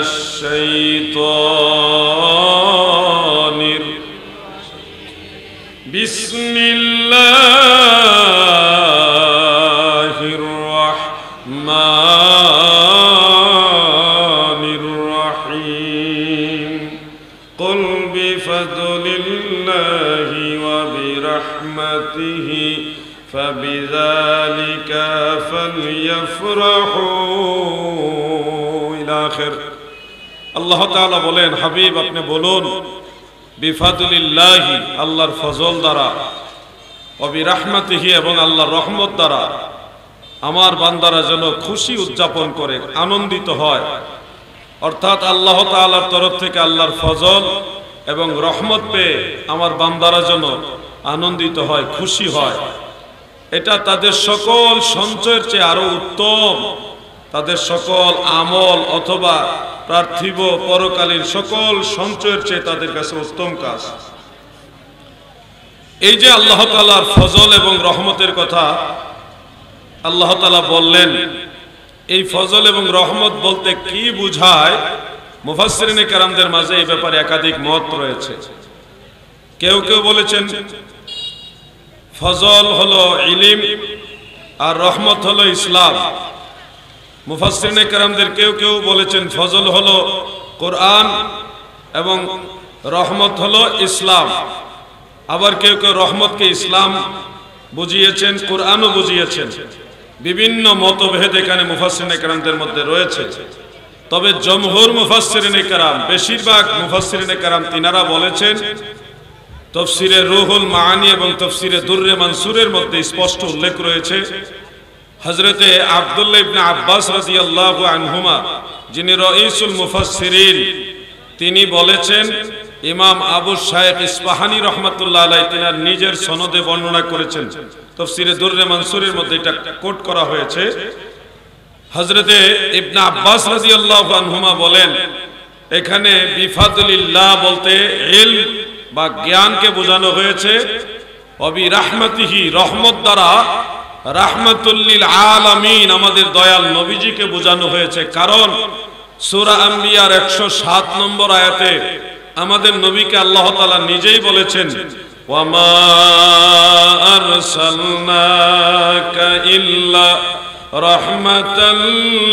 الشيطان بسم الله الرحمن الرحيم قل بفضل الله وبرحمته فبذلك فليفرحوا إلى آخر। আল্লাহ তাআলা বলেন, হাবিব আপনি বলুন, বিফাদলিল্লাহি আল্লাহর ফজল দ্বারা, ওয়া বিরহমাতিহি এবং আল্লাহর রহমত দ্বারা আমার বান্দারা যেন খুশি উদযাপন করে, আনন্দিত হয়। অর্থাৎ আল্লাহ তাআলার তরফ থেকে আল্লাহর ফজল এবং রহমত পেয়ে আমার বান্দারা যেন আনন্দিত হয়, খুশি হয়। এটা তাদের সকল সঞ্চয়ের চেয়ে আরো উত্তম, তাদের সকল আমল অথবা পার্থিব পরকালীন সকল সঞ্চয়ের চেয়ে তাদের কাছে উত্তম কাজ। এই যে আল্লাহ তাআলার ফজল এবং রহমতের কথা আল্লাহ তাআলা বললেন, এই ফজল এবং রহমত বলতে কি বুঝায়, মুফাসসিরিনে কেরামদের মাঝে এই ব্যাপারে একাধিক মত রয়েছে। কেউ কেউ বলেছেন ফজল হলো ইলম আর রহমত হলো ইসলাম। মুফাসসিরিনে কেরামদের কেউ কেউ বলেছেন ফজল হলো কোরআন এবং রহমত হলো ইসলাম। আবার কেউ কেউ রহমতকে ইসলাম বুঝিয়েছেন, কোরআনও বুঝিয়েছেন। বিভিন্ন মতভেদ এখানে মুফাসসিরিনে কেরামদের মধ্যে রয়েছে। তবে জমহুর মুফাসসিরিনে কেরাম, বেশিরভাগ মুফাসসিরিনে কেরাম তিনারা বলেছেন, তাফসীরে রুহুল মাআনি এবং তাফসীরে দুররে মানসুরের মধ্যে স্পষ্ট উল্লেখ রয়েছে, হযরতে আব্দুল্লাহ ইবনে আব্বাস রাদিয়াল্লাহু আনহুমা, যিনি রাইসুল মুফাসসিরিন, তিনি বলেছেন, ইমাম আবু শাইখ ইসফাহানি রাহমাতুল্লাহ আলাইহি তিনার নিজের সনদে বর্ণনা করেছেন, তাফসীরে দুররে মানসুরের মধ্যে এটা কোট করা হয়েছে। হযরতে ইবনে আব্বাস রাদিয়াল্লাহু আনহুমা বলেন, এখানে বিফাদলিল্লাহ বলতে ইলম বা জ্ঞানকে বোঝানো হয়েছে, অবি রাহমাতিহি রহমত দ্বারা রাহমাতুল লিল আলামিন আমাদের দয়াল নবীজিকে বোঝানো হয়েছে। কারণ সূরা আম্বিয়ার 107 নম্বর আয়াতে আমাদের নবীকে আল্লাহ তাআলা নিজেই বলেছেন, ওয়া মা আরসালনাকা ইল্লা রাহমাতাল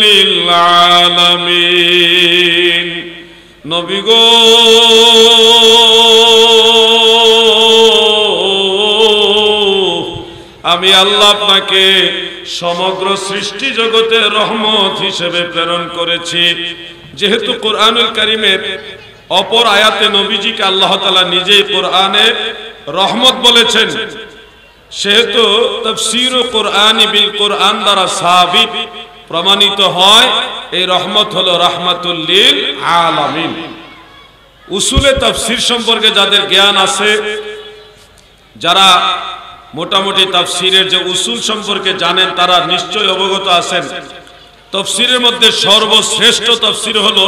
লিল আলামিন। নবী গো, আমি আল্লাহ আপনাকে সমগ্র সৃষ্টি জগতের রহমত হিসেবে প্রেরণ করেছি। যেহেতু কোরআনুল কারীমের অপর আয়াতে নবীজিকে আল্লাহ তাআলা নিজেই কোরআনে রহমত বলেছেন, সেহেতু তাফসীর কোরআনি বিল কোরআন দ্বারা সাবিত প্রমাণিত হয় এই রহমত হলো রাহমাতুল লিল আলামিন। উসুলে তাফসীর সম্পর্কে যাদের জ্ঞান আছে, যারা মোটামুটি তাফসীরের যে উসুল সম্পর্কে জানেন, তারা নিশ্চয়ই অবগত আছেন। তাফসীরের মধ্যে সর্বশ্রেষ্ঠ তাফসীর হলো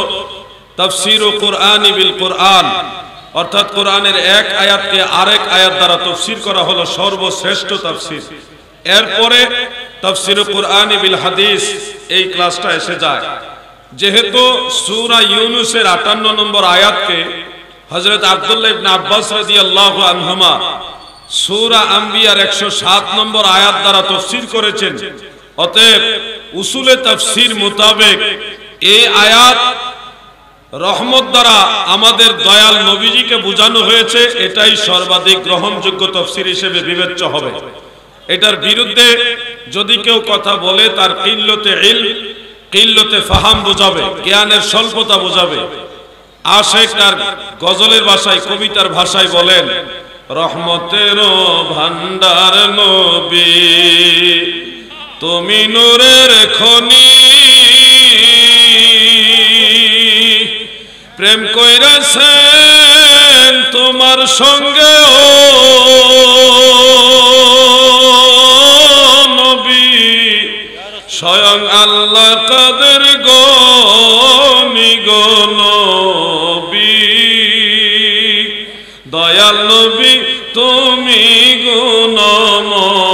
তাফসীর কোরআনি বিল কোরআন, অর্থাৎ কোরআনের এক আয়াতকে আরেক আয়াত দ্বারা তাফসীর করা হলো সর্বশ্রেষ্ঠ তাফসীর। এরপরে তাফসীর কোরআনি বিল হাদিস এই ক্লাসটা এসে যায়। যেহেতু সূরা ইউনূসের ৫৮ নম্বর আয়াতকে হযরত আব্দুল্লাহ ইবনে আব্বাস রাদিয়াল্লাহু আনহুমা সূরা আম্বিয়ার 107 নম্বর আয়াত দ্বারা তাফসীর করেছেন, অতএব উসুলে তাফসীর মোতাবেক এই আয়াত রহমত দ্বারা আমাদের দয়াল নবীজিকে বোঝানো হয়েছে, এটাই সর্বাধিক গ্রহণযোগ্য তাফসীর হিসেবে বিবেচ্য হবে। এটার বিরুদ্ধে যদি কেউ কথা বলে, তার কিল্লতে ইলম, কিল্লতে ফাহাম বোঝাবে, জ্ঞানের স্বল্পতা বোঝাবে। আশিক তার গজলের ভাষায়, কবিতার ভাষায় বলেন, রহমতের ভান্ডার নবী তুমি নূরের খনি, প্রেম কইরাছেন তোমার সঙ্গে ও নবী, স্বয়ং আল্লাহ কাদের গনি গো নবী, দয়াল নবী তুমি গুণমনি,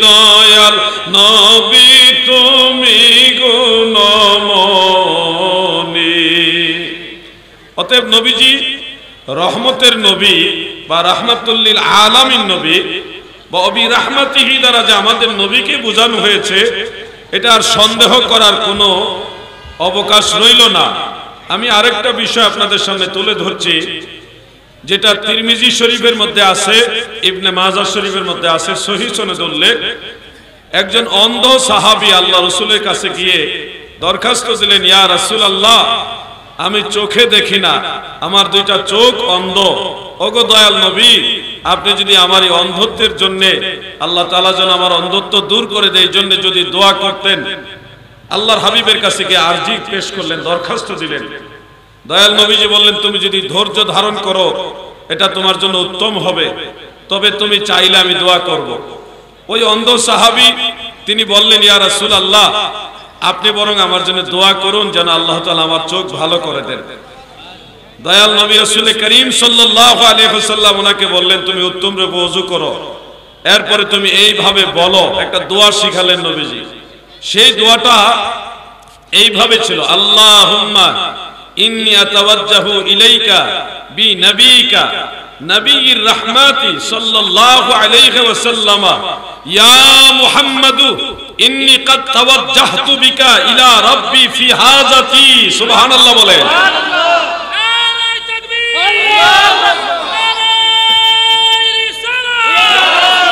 দয়াল নবী তুমি গুণমনি। অতএব নবীজি রহমতের নবী বা রাহমাতুল লিল আলামিন নবী বা অবি রাহমাতিহি দ্বারা যে আমাদের নবীকে বোঝানো হয়েছে, এটা আর সন্দেহ করার কোনো অবকাশ রইল না। আমি আরেকটা বিষয় আপনাদের সামনে তুলে ধরছি, যেটা তিরমিজি শরীফের মধ্যে আছে, ইবনে মাজাহ শরীফের মধ্যে আছে, সহিহ সনদে উল্লেখ। একজন অন্ধ সাহাবী আল্লাহ রাসূলের কাছে গিয়ে দরখাস্ত দিলেন, ইয়া রাসূলুল্লাহ, আমি চোখে দেখি না, আমার দুইটা চোখ অন্ধ। ওগো দয়াল নবী, আপনি যদি আমার এই অন্ধত্বের জন্য আল্লাহ তাআলা যেন আমার অন্ধত্ব দূর করে দেয়, এই জন্য যদি দোয়া করতেন। আল্লাহর হাবিবের কাছে গিয়ে আরজি পেশ করলেন, দরখাস্ত দিলেন। দয়াল নবীজি বললেন, তুমি যদি ধৈর্য ধারণ করো এটা তোমার জন্য উত্তম হবে, তবে তুমি চাইলে আমি দোয়া করব। ওই অন্ধ সাহাবী তিনি বললেন, ইয়া রাসূলুল্লাহ, আপনি বরং আমার জন্য দোয়া করুন যেন আল্লাহ তাআলা আমার চোখ ভালো করে দেন। দয়াল নবী রাসূল করিম সাল্লাল্লাহু আলাইহি ওয়াসাল্লাম ওনাকে বললেন, তুমি উত্তম রূপে ওযু করো, এরপরে তুমি এইভাবে বলো। একটা দোয়া শিখালেন নবীজি। সেই দোয়াটা এইভাবে ছিল, আল্লাহুম্মা ইন্নী আতাওয়াজ্জাহু ইলাইকা বিনবিকা নবীর রাহমাতি সাল্লাল্লাহু আলাইহি ওয়াসাল্লাম, ইয়া মুহাম্মাদু ইন্নী ক্বাদ তাওয়াজ্জাহতু বিকা ইলা রাব্বি ফি হাজাতি। সুবহানাল্লাহ বলেন।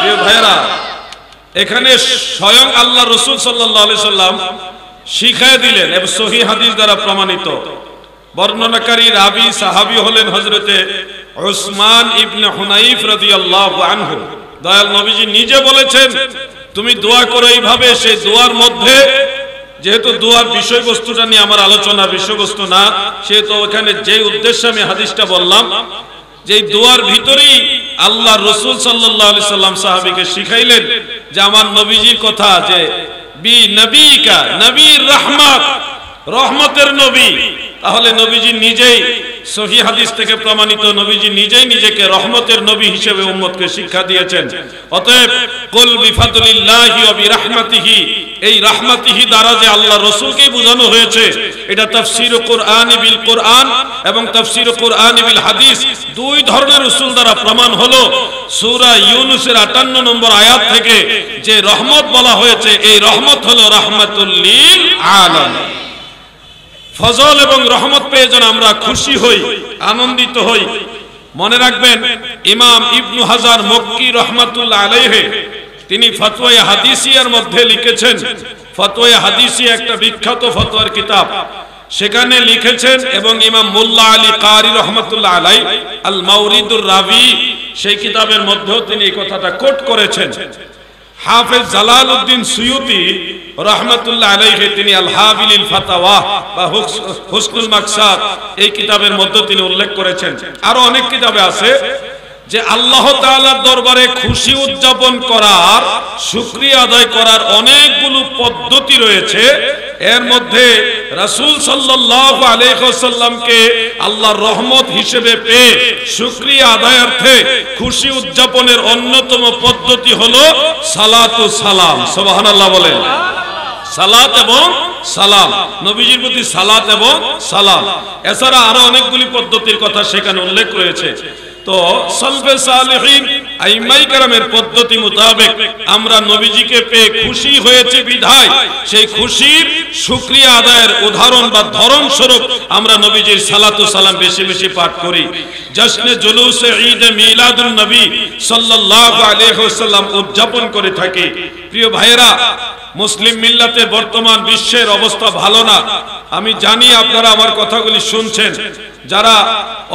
প্রিয় ভাইরা, এখানে স্বয়ং আল্লাহ রাসূল সাল্লাল্লাহু আলাইহি সাল্লাম শিখায় দিলেন এবং সহিহ হাদিস দ্বারা প্রমাণিত। বর্ণনাকারী রাবী সাহাবী হলেন হযরতে উসমান ইবনে হুনাইফ রাদিয়াল্লাহু আনহু। দয়াল নবীজি নিজে বলেছেন, তুমি দোয়া করো এইভাবে। সেই দোয়ার মধ্যে, যেহেতু দোয়ার বিষয়বস্তুটা নিয়ে আমার আলোচনার বিষয়বস্তু না, সেহেতু ওখানে যে উদ্দেশ্যে আমি হাদিসটা বললাম, যে দোয়ার ভিতরেই আল্লাহ রাসূল সাল্লাল্লাহু আলাইহি সাল্লাম সাহাবীকে শিখাইলেন যে আমার নবীজির কথা, যে বি নবিকা, নবীর রহমত, রহমতের নবী। তাহলে নবীজি নিজেই সহিহ হাদিস থেকে প্রমাণিত, নবীজি নিজেই নিজেকে রহমতের নবী হিসেবে উম্মতকে শিক্ষা দিয়েছেন। অতএব কুল বিফাদলিল্লাহি ওয়া বিরহমাতিহি, এই রাহমাতিহি দ্বারা যে আল্লাহ রাসূলকেই বোঝানো হয়েছে, এটা তাফসীর কুরআন বিল কুরআন এবং তাফসীর কুরআন বিল হাদিস, দুই ধরনের উসুল দ্বারা প্রমাণ হলো। সূরা ইউনূসের 58 নম্বর আয়াত থেকে যে রহমত বলা হয়েছে, এই রহমত হলো রাহমাতুল লিল আলামিন। ফজল এবং রহমত পেয়ে যেন আমরা খুশি হই, আনন্দিত হই। মনে রাখবেন, ইমাম ইবনু হাজার মক্কি রহমাতুল্লাহ আলাইহি তিনি ফতোয়া হাদিসিয়ার মধ্যে লিখেছেন। ফতোয়া হাদিসিয়া একটা বিখ্যাত ফতোয়ার কিতাব, সেখানে লিখেছেন। এবং ইমাম মোল্লা আলী কারি রহমাতুল্লাহ আলাইহি আল মাওরিদুর রাবি, সেই কিতাবের মধ্যেও তিনি এই কথাটা কোট করেছেন। হাফেজ জালালউদ্দিন সুয়ুতি রহমাতুল্লাহ আলাইহি তিনি আল হাবিলিল ফাতাওয়া বা হুসনুল মাকসাদ, এই কিতাবের মধ্যে তিনি উল্লেখ করেছেন। আরো অনেক কিতাবে আছে যে আল্লাহ তাআলার দরবারে খুশি উদযাপন করার, শুকরিয়া আদায় করার অনেকগুলো পদ্ধতি রয়েছে। এর মধ্যে রাসূল সাল্লাল্লাহু আলাইহি ওয়াসাল্লামকে আল্লাহর রহমত হিসেবে পেয়ে শুকরিয়া আদায়ার্থে খুশি উদযাপনের অন্যতম পদ্ধতি হলো সালাতু সালাম। সুবহানাল্লাহ বলেন। সালাত এবং সালাম, নবীজির প্রতি সালাত এবং সালাম। এছাড়া আরো অনেকগুলি পদ্ধতির কথা সেখানে উল্লেখ রয়েছে। তো সালফে সালেহিন আইম্মায়ে কেরামের পদ্ধতি মোতাবেক আমরা নবীজিকে পেয়ে খুশি হয়েছে বিধায় সেই খুশির শুকরিয়া আদায়ের উদাহরণ বা ধরন স্বরূপ আমরা নবীজির সালাতু সালাম বেশি বেশি পাঠ করি। জশ্নে জুলুসে ঈদ মিলাদুন নবী সাল্লাল্লাহু আলাইহি ওয়াসাল্লাম উদযাপন করে থাকি। প্রিয় ভাইয়েরা, মুসলিম মিল্লাতে বর্তমান বিশ্বের অবস্থা ভালো না। আমি জানি আপনারা আমার কথাগুলি শুনছেন, যারা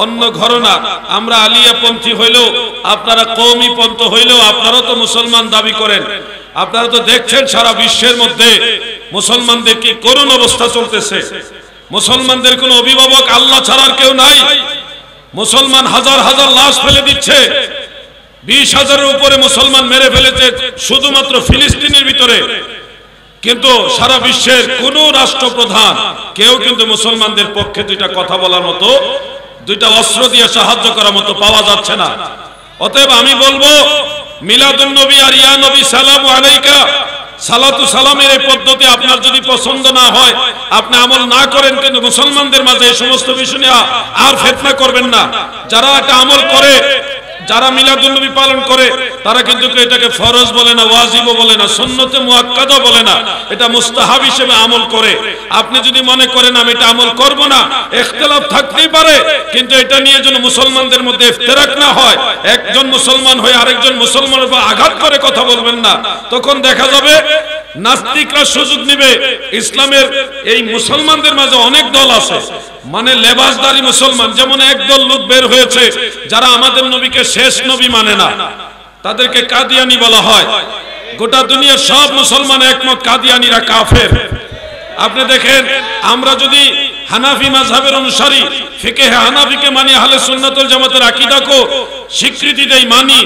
অন্য ঘরনা, আমরা আলিয়াপন্থী হইলেও, আপনারা কওমি পন্থ হইলেও আপনারা তো মুসলমান দাবি করেন। আপনারা তো দেখছেন সারা বিশ্বের মধ্যে মুসলমানদের কি করুণ অবস্থা চলতেছে। মুসলমানদের কোনো অভিভাবক আল্লাহ ছাড়ার কেউ নাই। মুসলমান হাজার হাজার লাশ ফেলে দিচ্ছে। 20,000-এর উপরে মুসলমান মেরে ফেলেছে শুধুমাত্র ফিলিস্তিনের ভিতরে। কিন্তু সারা বিশ্বের কোন রাষ্ট্রপ্রধান কেউ কিন্তু মুসলমানদের পক্ষে দুইটা কথা বলার মতো, দুইটা অস্ত্র দিয়ে সাহায্য করার মতো পাওয়া যাচ্ছে না। অতএব আমি বলবো মিলাদুন নবী আর ইয়া নবী সালামু আলাইকা সালাতু সালামের এই পদ্ধতি আপনার যদি পছন্দ না হয়, আপনি আমল না করেন, কিন্তু মুসলমানদের মাঝে এই সমস্ত বিষয় নিয়ে আর ফিতনা করবেন না। যারা এটা আমল করে, যারা মিলাদুন নবী পালন করে, তারা কিন্তু এটাকে ফরজ বলে না, ওয়াজিবও বলে না, সুন্নতে মুআক্কাদা বলে না, এটা মুস্তাহাব হিসেবে আমল করে। আপনি যদি মনে করেন আমি এটা আমল করব না, ইখতিলাফ থাকতেই পারে, কিন্তু এটা নিয়ে যেন মুসলমানদের মধ্যে ইফতিরাক না হয়, একজন মুসলমান হয়ে আরেকজন মুসলমানের উপর আঘাত করে কথা বলবেন না। তখন দেখা যাবে নাস্তিকরা সুযোগ নেবে। ইসলামের এই মুসলমানদের মাঝে অনেক দল আছে, মানে লেবাসদারি মুসলমান, যেমন একদল লোক বের হয়েছে যারা আমাদের নবীকে শেষ নবী মানে না, তাদেরকে কাদিয়ানি বলা হয়। গোটা দুনিয়ার সব মুসলমান একমত কাদিয়ানিরা কাফের। আপনি দেখেন, আমরা যদি হানাফি মাযহাবের অনুসারী, ফিকহে হানাফিকে মানি, আহলে সুন্নাত ওয়াল জামাতের আকীদাকে স্বীকৃতি দেই, মানি,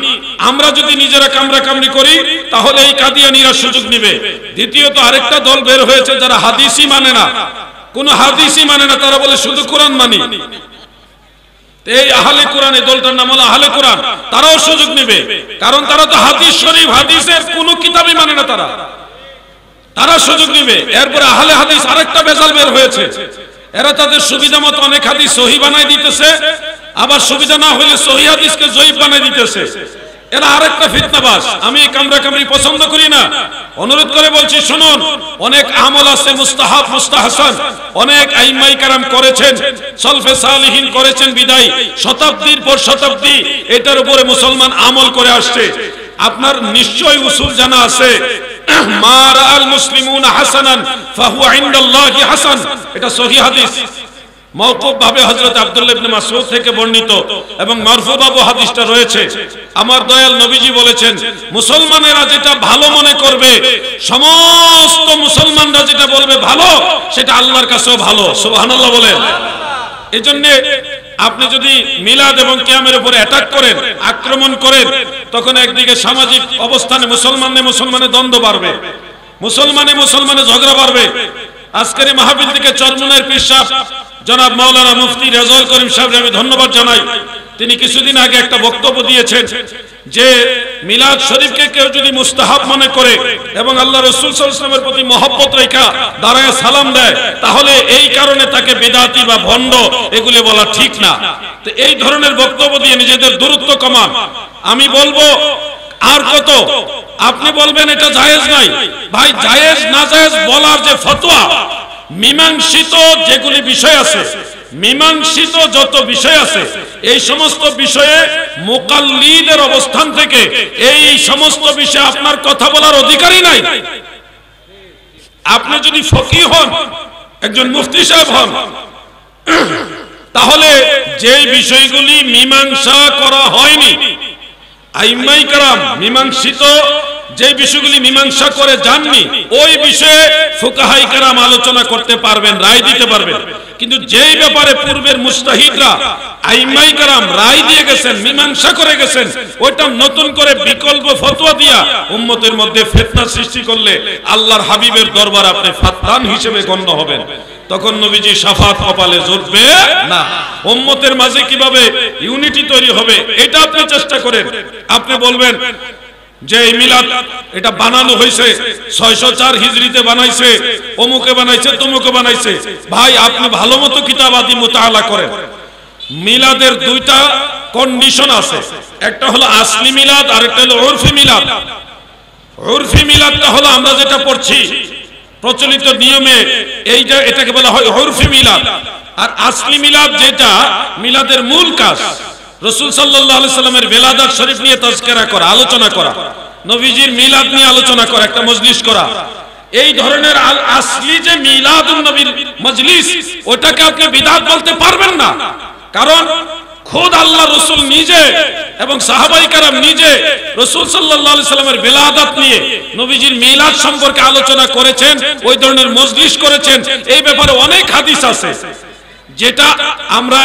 আমরা যদি নিজেরা কামড়াকামড়ি করি, তাহলে এই কাদিয়ানিরা সুযোগ নেবে। দ্বিতীয়ত আরেকটা দল বের হয়েছে যারা হাদিসই মানে না, কোন হাদিসই মানে না, তারা বলে শুধু কোরআন মানি। এই আহলে কোরআন, এই দলটার নাম হলো আহলে কোরআন, তারাও সুযোগ নেবে, কারণ তারা তো হাদিস শরীফ, হাদিসের কোনো কিতাবই মানে না, তারা সুযোগ নেবে। এরপরে আহলে হাদিস আরেকটা বেজাল বের হয়েছে, এরা তাদের সুবিধা মতো অনেক হাদিস সহি বানাই দিতেছে, আবার সুবিধা না হলে সহি হাদিসকে জয়ীফ বানাই দিতেছে। এরা আরেকটা ফিতনাবাজ। আমি কামড়াকামড়ি পছন্দ করি না, অনুরোধ করে বলছি শুনুন, অনেক আমল আছে মুস্তাহাব, মুস্তাহসান, অনেক আইম্মায়ে কেরাম করেছেন, সলফে সালিহিন করেছেন, বিদায় শতাব্দীর পর শতাব্দী এটার উপরে মুসলমান আমল করে আসছে। আপনার নিশ্চয়ই উসুল জানা আছে, মা রাআল মুসলিমুনা হাসানান ফাহুয়া ইনদাল্লাহি হাসান, এটা সহিহ হাদিস, মওকুফ ভাবে হযরত আব্দুল্লাহ ইবনে মাসউদ থেকে বর্ণিত, এবং মারফু ভাবে হাদিসটা রয়েছে। আমার দয়াল নবীজি বলেছেন, মুসলমানেরা যেটা ভালো মনে করবে, সমস্ত মুসলমানরা যেটা বলবে ভালো, সেটা আল্লাহর কাছেও ভালো। সুবহানাল্লাহ বলেন। এজন্য আপনি যদি মিলাদ এবং কিয়ামের উপরে অ্যাটাক করেন, আক্রমণ করেন, তখন একদিকে সামাজিক অবস্থানে মুসলমানে দ্বন্দ্ব বাড়বে, মুসলমানে ঝগড়া বাড়বে। আজকের এই মাহফিল থেকে চরমুনার পীর সাহেব জনাব মাওলানা মুফতি রেজাউল করিম সাহেবকে আমি ধন্যবাদ জানাই। তিনি কিছুদিন আগে একটা বক্তব্য দিয়েছেন যে মিলাদ শরীফকে কেউ যদি মুস্তাহাব মনে করে এবং আল্লাহ রাসূল সাল্লাল্লাহু আলাইহি ওয়াসাল্লামের প্রতি মহব্বত রেখে দাঁড়ায় সালাম দেয়, তাহলে এই কারণে তাকে বিদআতি বা ভণ্ড এগুলো বলা ঠিক না। তো এই ধরনের বক্তব্য দিয়ে নিজেদের দূরত্ব কমান। আমি বলবো আর কত আপনি বলবেন এটা জায়েজ নাই, ভাই জায়েজ না জায়েজ বলার যে ফতোয়া, মীমাংসিত যেগুলি বিষয় আছে, মীমাংসিত যত বিষয় আছে, এই সমস্ত বিষয়ে মুকাল্লিদের অবস্থান থেকে এই সমস্ত বিষয়ে আপনার কথা বলার অধিকারই নাই। আপনি যদি ফকিহ হন, একজন মুফতি সাহেব হন, তাহলে যে বিষয়গুলি মীমাংসা করা হয়নি, আইম্মায়ে কেরাম মীমাংসিত যে বিষয়গুলি মীমাংসা করে যাননি, ওই বিষয়ে ফুকাহায়ে কেরাম আলোচনা করতে পারবেন, রায় দিতে পারবেন। কিন্তু যেই ব্যাপারে পূর্বের মুজতাহিদরা আইম্মায়ে কেরাম রায় দিয়ে গেছেন, মীমাংসা করে গেছেন, ওইটা নতুন করে বিকল্প ফতোয়া দিয়া উম্মতের মধ্যে ফিতনা সৃষ্টি করলে আল্লাহর হাবিবের দরবারে আপনি ফাত্তান হিসেবে গণ্য হবেন। তখন নবীজি শাফাত কপালে জুটবে না। উম্মতের মাঝে কিভাবে ইউনিটি তৈরি হবে, এটা আপনি চেষ্টা করেন। আপনি বলবেন যে এই মিলাদ এটা বানানো হয়েছে 604 হিজরিতে বানাইছে, অমুকে বানাইছে, তমুকে বানাইছে। ভাই আপনি ভালো মতো কিতাব আদি মুতাআলা করেন। মিলাদের দুইটা কন্ডিশন আছে, একটা হলো আসলি মিলাদ আর একটা হলো উরফি মিলাদ। উরফি মিলাদটা হলো আমরা যেটা পড়ছি প্রচলিত নিয়মে, এইটা এটাকে বলা হয় উরফি মিলাদ। আর আসলি মিলাদ যেটা মিলাদের মূল কাজ, রাসূল সাল্লাল্লাহু আলাইহি সাল্লামের বেলাদাত শরীফ নিয়ে তাজকিরা করা, আলোচনা করা, নবীজির মিলাদ নিয়ে আলোচনা করা, একটা মজলিস করা, এই ধরনের আসলি যে মিলাদুন নবীর মজলিস, ওটাকে আপনি বিদআত বলতে পারবেন না। কারণ খোদ আল্লাহ রাসূল নিজে এবং সাহাবায়ে কেরাম নিজে রাসূল সাল্লাল্লাহু আলাইহি সাল্লামের বেলাদাত নিয়ে নবীজির মিলাদ সম্পর্কে আলোচনা করেছেন, ওই ধরনের মজলিস করেছেন। এই ব্যাপারে অনেক হাদিস আছে, যেটা আমরা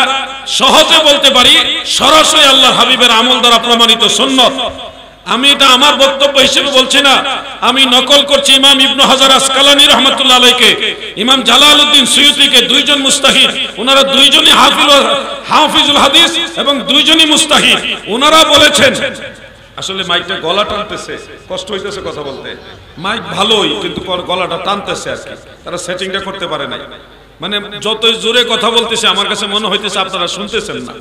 সহজে বলতে পারি সরাসরি আল্লাহর হাবিবের আমল দ্বারা প্রমাণিত সুন্নত। আমি এটা আমার বক্তব্য হিসেবে বলছি না, আমি নকল করছি ইমাম ইবনে হাজার আসকালানী রাহমাতুল্লাহ আলাইহি, ইমাম জালালউদ্দিন সুয়ুতীকে, দুইজন মুস্তাহিদ, ওনারা দুইজনই হাফিজুল হাদিস এবং দুইজনই মুস্তাহিদ। ওনারা বলেছেন, আসলে মাইকটা গলা টানতেছে, কষ্ট হইতেছে কথা বলতে। মাইক ভালোই, কিন্তু গলাটা টানতেছে আর কি, তারা সেটিংটা করতে পারে নাই। মানে যতই জোরে কথা বলতেছে আমার কাছে মনে হইতেছে আপনারা শুনতেছেন না,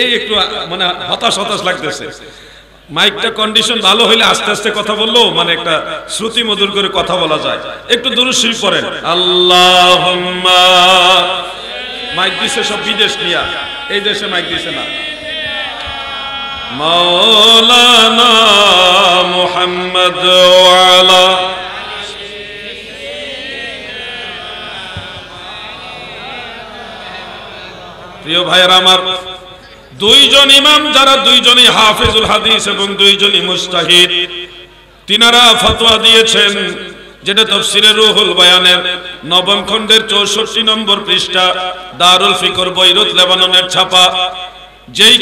এই একটু মানে হতাশ লাগতেছে। মাইকটা কন্ডিশন ভালো হইলে আস্তে আস্তে কথা বললো মানে একটা শ্রুতি মধুর করে কথা বলা যায়। একটু দুরূদ শরীফ পড়েন। আল্লাহুম্মা, মাইক দিছে সব বিদেশ নিয়া, এই দেশে মাইক দিছে না। মাওলানা মুহাম্মদ ওয়া আলা, প্রিয় ভাইয়েরা আমার, দুইজন ইমাম যারা দুইজনই হাফিজুল হাদিস এবং দুইজনই মুস্তাহিদ, তিনারা ফতোয়া দিয়েছেন, যেটা তাফসীরে রুহুল বায়ানের ৯ম খণ্ডের ৬৪ নম্বর পৃষ্ঠা, দারুল ফিকর বৈরুত লেবাননের ছাপা। যেই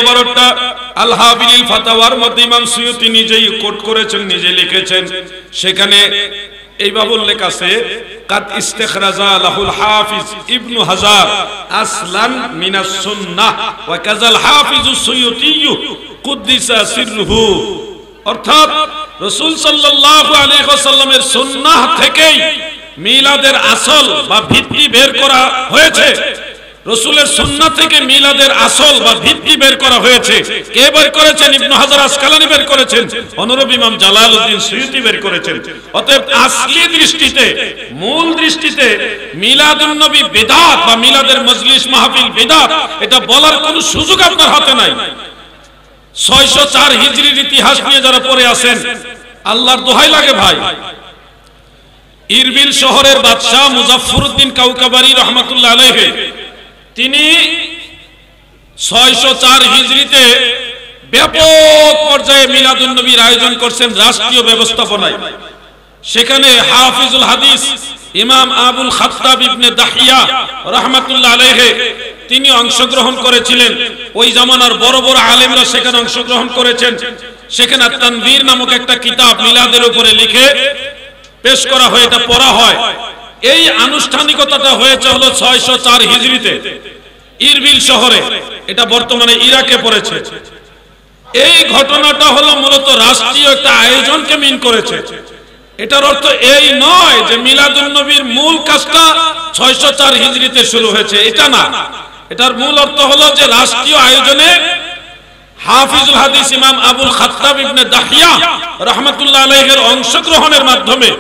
ইবারতটা আল হাবিলিল ফাতাওয়ার মধ্যে ইমাম সুয়ুতী নিজেই কোট করেছেন, নিজে লিখেছেন, সেখানে এইভাবে উল্লেখ আছে, কাদ ইস্তিখরাজা লাহুল হাফিজ ইবনু হাজার আসলান মিনাস সুন্নাহ ওয়া কাযাল হাফিজুস সুয়ুতী কুদ্দিসা সিররুহু। অর্থাৎ রাসূল সাল্লাল্লাহু আলাইহি ওয়াসাল্লামের সুন্নাহ থেকেই মিলাদের আসল বা ভিত্তি বের করা হয়েছে। রাসূলের সুন্নাহ থেকে মিলাদের আসল বা ভিত্তি বের করা হয়েছে। কে বের করেছেন? ইবনে হাজার আসকালানী বের করেছেন, অনুরূপ ইমাম জালালউদ্দিন সুয়ুতী বের করেছেন। অতএব আসলি দৃষ্টিতে, মূল দৃষ্টিতে মিলাদুন নবী বিদআত বা মিলাদের মজলিস মাহফিল বিদআত, এটা বলার কোনো সুযোগ আপনার হাতে নাই। ৬০৪ হিজরির ইতিহাস নিয়ে যারা পড়ে আছেন, আল্লাহর দোহাই লাগে ভাই, ইরবিল শহরের বাদশা মুজাফফরউদ্দিন কাউকাবারী রাহমাতুল্লাহ আলাইহি, তিনি ৬০৪ হিজরিতে ব্যাপক পর্যায়ে মিলাদুন নবীর আয়োজন করছেন রাষ্ট্রীয় ব্যবস্থাপনায়। সেখানে হাফিজুল হাদিস ইমাম আবুল খাত্তাব ইবনে দাহিয়া রাহমাতুল্লাহ আলাইহি তিনি অংশগ্রহণ করেছিলেন। ওই জামানার বড় বড় আলেমরা সেখানে অংশগ্রহণ করেছেন। সেখানে তানভীর নামক একটা কিতাব মিলাদের উপরে লিখে পেশ করা হয়, এটা পড়া হয়। এই আনুষ্ঠানিকতাটা হয়েছে হলো ৬০৪ হিজরিতে ইরবিল শহরে, এটা বর্তমানে ইরাকে পড়েছে। এই ঘটনাটা হলো মূলত রাষ্ট্রীয় একটা আয়োজনকে মিন করেছে। এটার অর্থ এই নয় যে মিলাদুন নবীর মূল কাজটা ৬০৪ হিজরিতে শুরু হয়েছে, এটা না। এটার মূল অর্থ হলো যে রাষ্ট্রীয় আয়োজনে হাফিজুল হাদিস ইমাম আবুল খাত্তাব ইবনে দাহিয়া রাহমাতুল্লাহ আলাইহির অংশগ্রহণের মাধ্যমে,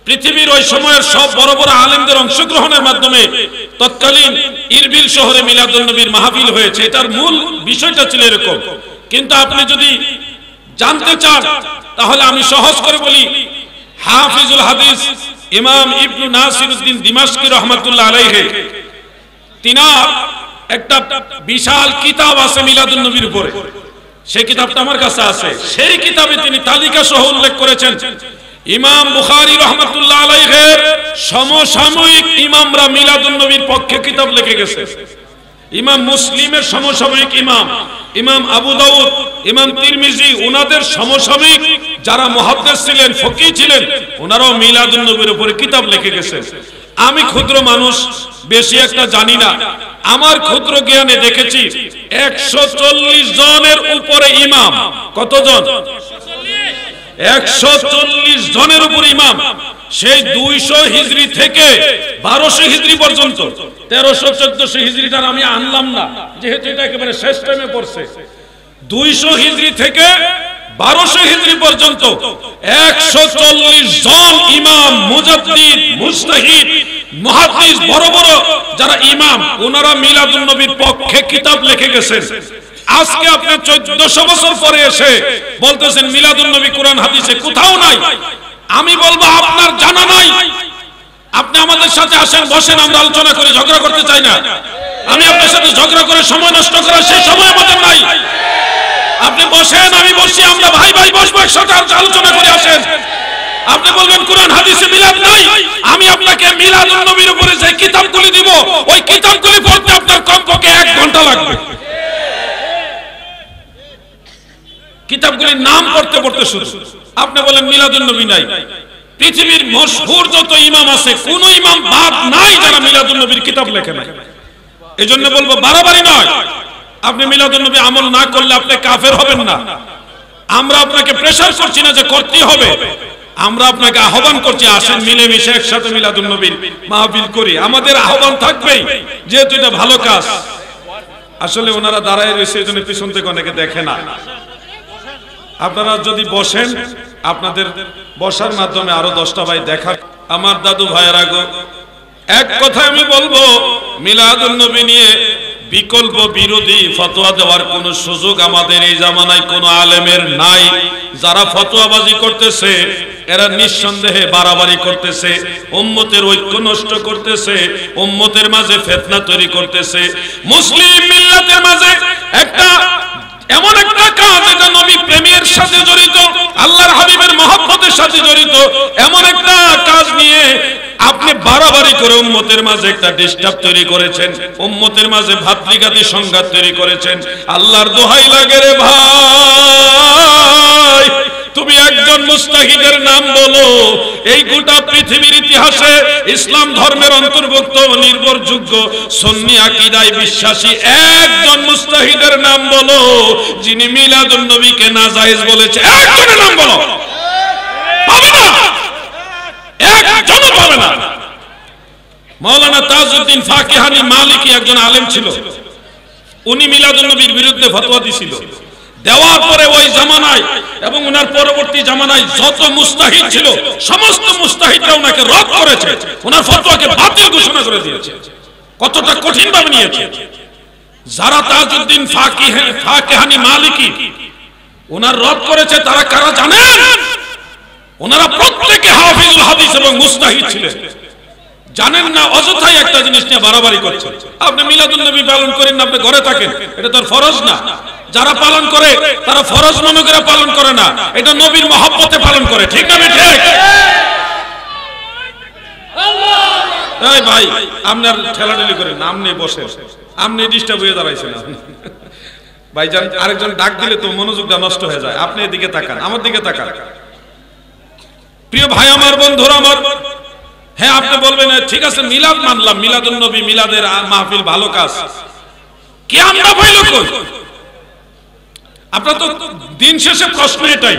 পৃথিবীর ওই সময়ের সব বড় বড় আলেমদের অংশগ্রহণের মাধ্যমে তৎকালীন ইরবিল শহরে মিলাদুন নবীর মাহফিল হয়েছে। এটার মূল বিষয়টা ছিল এরকম। কিন্তু আপনি যদি জানতে চান তাহলে আমি সহজ করে বলি, হাফিজুল হাদিস ইমাম ইবনু নাসিরউদ্দিন দিমাশকি রাহমাতুল্লাহ আলাইহি, তিনার একটা বিশাল কিতাব আছে মিলাদুন নবীর উপরে। সেই কিতাবটা আমার কাছে আছে। সেই কিতাবে তিনি তালিকা সহ উল্লেখ করেছেন ইমাম বুখারী রাহমাতুল্লাহ আলাইহির সমসাময়িক ইমামরা মিলাদুন নবীর পক্ষে কিতাব লিখে গেছে। ইমাম মুসলিমের সমসাময়িক ইমাম, ইমাম আবু দাউদ, ইমাম তিরমিজি, ওনাদের সমসাময়িক যারা মুহাদ্দিস ছিলেন, ফকিহ ছিলেন, ওনারাও মিলাদুন নবীর উপরে কিতাব লিখে গেছেন। আমি ক্ষুদ্র মানুষ, বেশি একটা জানি না। আমার ক্ষুদ্র জ্ঞানে দেখেছি ১৪০ জনের উপরে ইমাম। কতজন? ১৪০ জনের উপর ইমাম। সেই ২০০ হিজরি থেকে ১২০০ হিজরি পর্যন্ত, ১৩০০-১৪০০ হিজরিটা আমি আনলাম না যেহেতু এটা একেবারে শেষ টাইমে পড়ছে। ২০০ হিজরি থেকে ১২০০ হিজরি পর্যন্ত ১৪০ জন ইমাম, মুজাদ্দিদ, মুজতাহিদ, মুহাদ্দিস, বড় বড় যারা ইমাম, ওনারা মিলাদুন নবীর পক্ষে কিতাব লিখে গেছেন। আজকে আপনি ১৪০০ বছর পরে এসে বলতেছেন মিলাদুন নবী কোরআন হাদিসে কোথাও নাই। আমি বলবো আপনার জানা নাই। আপনি আমাদের সাথে আসেন, বসেন, আমরা আলোচনা করি, ঝগড়া করতে চাই না। আমি আপনার সাথে ঝগড়া করে সময় নষ্ট করার সেই সময় আমাদের নাই। আপনি বসেন, আমি বসি, আমরা ভাই ভাই বসবো, একসাথে আলোচনা করে আসেন। আপনি বলবেন কোরআন হাদিসে মিলাদ নাই, আমি আপনাকে মিলাদুন নবীর উপরে যে কিতাবগুলি দিব ওই কিতাবগুলি পড়তে আপনার কমপক্ষে ১ ঘন্টা লাগবে। কিতাবগুলির নাম পড়তে পড়তে শুরু। আপনি বলেন মিলাদুন নবী নাই, পৃথিবীর মশহুর যত ইমাম আছে কোন ইমাম বাদ নাই যারা মিলাদুন নবীর কিতাব লেখে নাই। এজন্য বলবো বাড়াবাড়ি নয়, আপনি মিলাদুন নবী আমল না করলে আপনি কাফের হবেন না। আমরা আপনাকে প্রেসার করছি না যে করতেই হবে, আমরা আপনাকে আহ্বান করছি আসেন মিলেমিশে একসাথে মিলাদুন নবীর মাহফিল করি। আমাদের আহ্বান থাকবেই, যেহেতু এটা ভালো কাজ। আসলে ওনারা দাঁড়ায় রয়েছে, এজন্য পিছন থেকে অনেকে দেখে না। আপনারা যদি বসেন, আপনাদের বসার মাধ্যমে আরো 10টা ভাই দেখা। আমার দাদু ভাইয়েরা গো, এক কথা আমি বলবো, মিলাদুন নবী নিয়ে বিকল্প বিরোধী ফতোয়া দেওয়ার কোন সুযোগ আমাদের এই জামানায় কোন আলেমের নাই। যারা ফতোয়াবাজি করতেছে এরা নিঃসন্দেহে বাড়াবাড়ি করতেছে, উম্মতের ঐক্য নষ্ট করতেছে, উম্মতের মাঝে ফিতনা তৈরি করতেছে। মুসলিম মিল্লাতের মাঝে একটা এমন একটা কাজ, এটা নবী প্রেমের সাথে জড়িত, আল্লাহর হাবিবের মহব্বতের সাথে জড়িত এমন একটা কাজ নিয়ে আপনি বাড়াবাড়ি করে উম্মতের মাঝে একটা ডিস্টার্ব তৈরি করেছেন, উম্মতের মাঝে ভাতৃঘাতী সংঘাত তৈরি করেছেন। আল্লাহর দোহাই লাগে রে ভাই, তুমি একজন মুস্তাহিদের নাম বলো। এই গোটা পৃথিবীর ইতিহাসে ইসলাম ধর্মের অন্তর্ভুক্ত নির্ভরযোগ্য সুন্নি আকীদায় বিশ্বাসী একজন মুস্তাহিদের নাম বলো যিনি মিলাদুন নবীকে নাজায়েজ বলেছে। একজনের নাম বলো, পাবে না, একজনও পাবে না। মাওলানা তাজউদ্দিন ফাকিহানি মালিকি একজন আলেম ছিল, উনি মিলাদুন নবীর বিরুদ্ধে ফতোয়া দিয়েছিল। দেওয়ার পরে ওই জামানায় এবং ওনার পরবর্তী জামানায় যত মুস্তাহিদ ছিল সমস্ত মুস্তাহিদরা ওনাকে রদ করেছে, ওনার ফতোয়াকে বাতিল ঘোষণা করে দিয়েছে। কতটা কঠিন ভাবে নিয়েছে। যারা তাজউদ্দিন ফাকিহানি মালিকি ওনার রদ করেছে তারা কারা জানেন? ওনারা প্রত্যেকে হাফিজুল হাদিস এবং মুস্তাহিদ ছিলেন। জানেন না, অযথাই একটা জিনিস নিয়ে বাড়াবাড়ি করছেন। আপনি মিলাদুন নবী পালন করেন না, আপনি ঘরে থাকেন, এটা তো ফরজ না। যারা পালন করে তারা ফরজ মনে করে পালন করে না, এটা নবীর মহব্বতে পালন করে। ঠিক না ঠিক? এই ভাই, আপনার ঠেলাঠেলি করে নাম নিয়ে বসে, আপনি ডিস্টার্ব হয়ে দাঁড়াইছেন। ভাইজান আরেকজন ডাক দিলে তো মনোযোগটা নষ্ট হয়ে যায়। আপনি এদিকে তাকান, আমার দিকে তাকান। প্রিয় ভাই আমার, বন্ধুরা আমার, হ্যাঁ আপনি বলবেন ঠিক আছে মিলাদ মানলাম, মিলাদুন নবী মিলাদের মাহফিল ভালো কাজ, কি আমরা পাইল কই? আপনার তো দিন শেষে প্রশ্ন এটাই,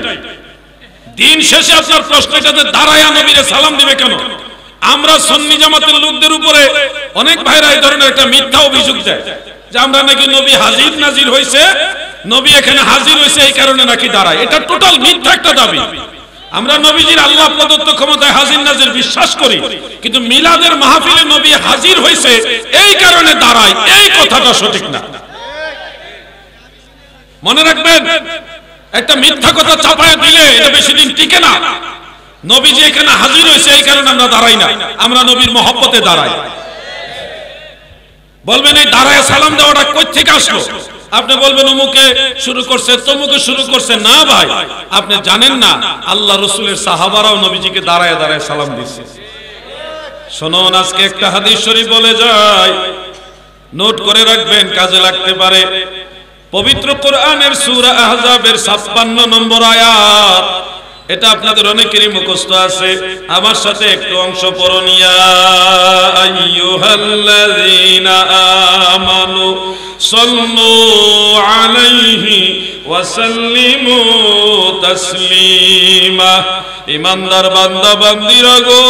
দিন শেষে আপনার প্রশ্ন এটাতে দাঁড়ায়া নবীরে সালাম দিবে কেন? আমরা সুন্নি জামাতের লোকদের উপরে অনেক ভাইরা এই ধরনের একটা মিথ্যা অভিযোগ দেয় যে আমরা নাকি নবী হাজির নাজির হয়েছে, নবী এখানে হাজির হয়েছে এই কারণে নাকি দাঁড়ায়। এটা টোটাল মিথ্যা একটা দাবি। আমরা নবীজির আল্লাহ প্রদত্ত ক্ষমতায় হাজির নাজির বিশ্বাস করি, কিন্তু মিলাদের মাহফিলে নবী হাজির হয়েছে এই কারণে দাঁড়ায়, এই কথাটা সঠিক না। মনে রাখবেন, একটা মিথ্যা কথা চাপায় দিলে এটা বেশি দিন টিকে না। নবীজি এখানে হাজির হয়েছে এই কারণে আমরা দাঁড়াই না, আমরা নবীর মহব্বতে দাঁড়াই। বলবেন এই দাঁড়ায় সালাম দেওয়াটা কই থেকে আসলো? আপনি বলবেন অমুকে শুরু করছে, তমুকে শুরু করছে। না ভাই, আপনি জানেন না আল্লাহ রাসূলের সাহাবারাও নবীজিকে দাঁড়ায় দাঁড়ায় সালাম দিচ্ছে। শুনুন, আজকে একটা হাদিস শরীফ বলে যায়, নোট করে রাখবেন, কাজে লাগতে পারে। পবিত্র কোরআনের সূরা আহজাবের 56 নম্বর আয়াত, এটা আপনাদের অনেকেরই মুখস্থ আছে। আমার সাথে একটু অংশ পড়ুন। ইয়া আইয়ুহাল্লাযীনা আমানু সাল্লু আলাইহি ওয়া সাল্লিমু তাসলিমা। ঈমানদার বান্দা বান্দীরা গো,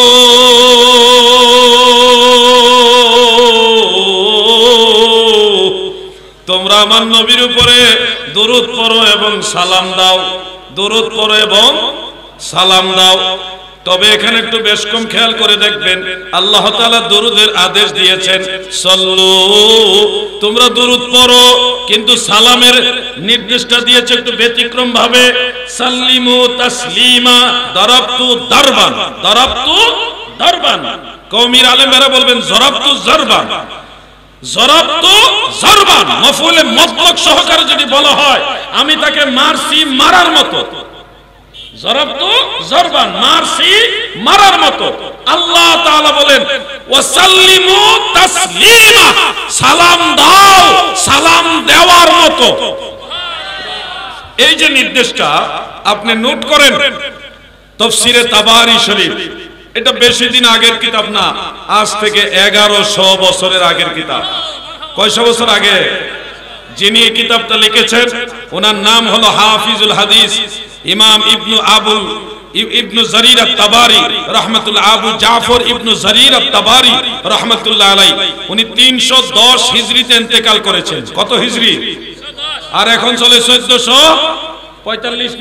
তোমরা আমার নবীর উপরে দরুদ পড়ো এবং সালাম দাও, দরুদ পড়ো এবং সালাম দাও। তবে এখানে একটু বেশ কম খেয়াল করে দেখবেন, আল্লাহ তাআলা দরুদের আদেশ দিয়েছেন সাল্লু, তোমরা দরুদ পড়ো, কিন্তু সালামের নির্দেশটা দিয়েছে একটু ব্যতিক্রম ভাবে, সাল্লিমু তাসলিমা, দারাবতু দারবান, দারাবতু দারবান। কওমির আলেমেরা বলবেন জরাবতু জারবান, জরাবতু জারবান। মফউলে মুতলাক সহকারে যদি বলা হয় আমি তাকে মারছি মারার মতো, জরাবতু জারবান, মারছি মারার মতো। আল্লাহ তাআলা বলেন ওয়াসাল্লিমু তাসলিমা, সালাম দাও সালাম দেওয়ার মতো। এই যে নির্দেশটা আপনি নোট করেন, তাফসীরে তাবারি শরীফ, এটা বেশি দিন আগের কিতাব না, আজ থেকে 1100 বছরের আগের কিতাব। কয়শো বছর আগে? যিনি এই কিতাবটা লিখেছেন ওনার নাম হলো হাফিজুল হাদিস ইমাম ইবনু জারির আত-তাবারি রাহমাতুল্লাহ, আবু জাফর ইবনু জারির আত-তাবারি রাহমাতুল্লাহ আলাইহি। উনি 310 হিজরিতে ইন্তেকাল করেছেন। কত হিজরি? আর এখন চলে 1445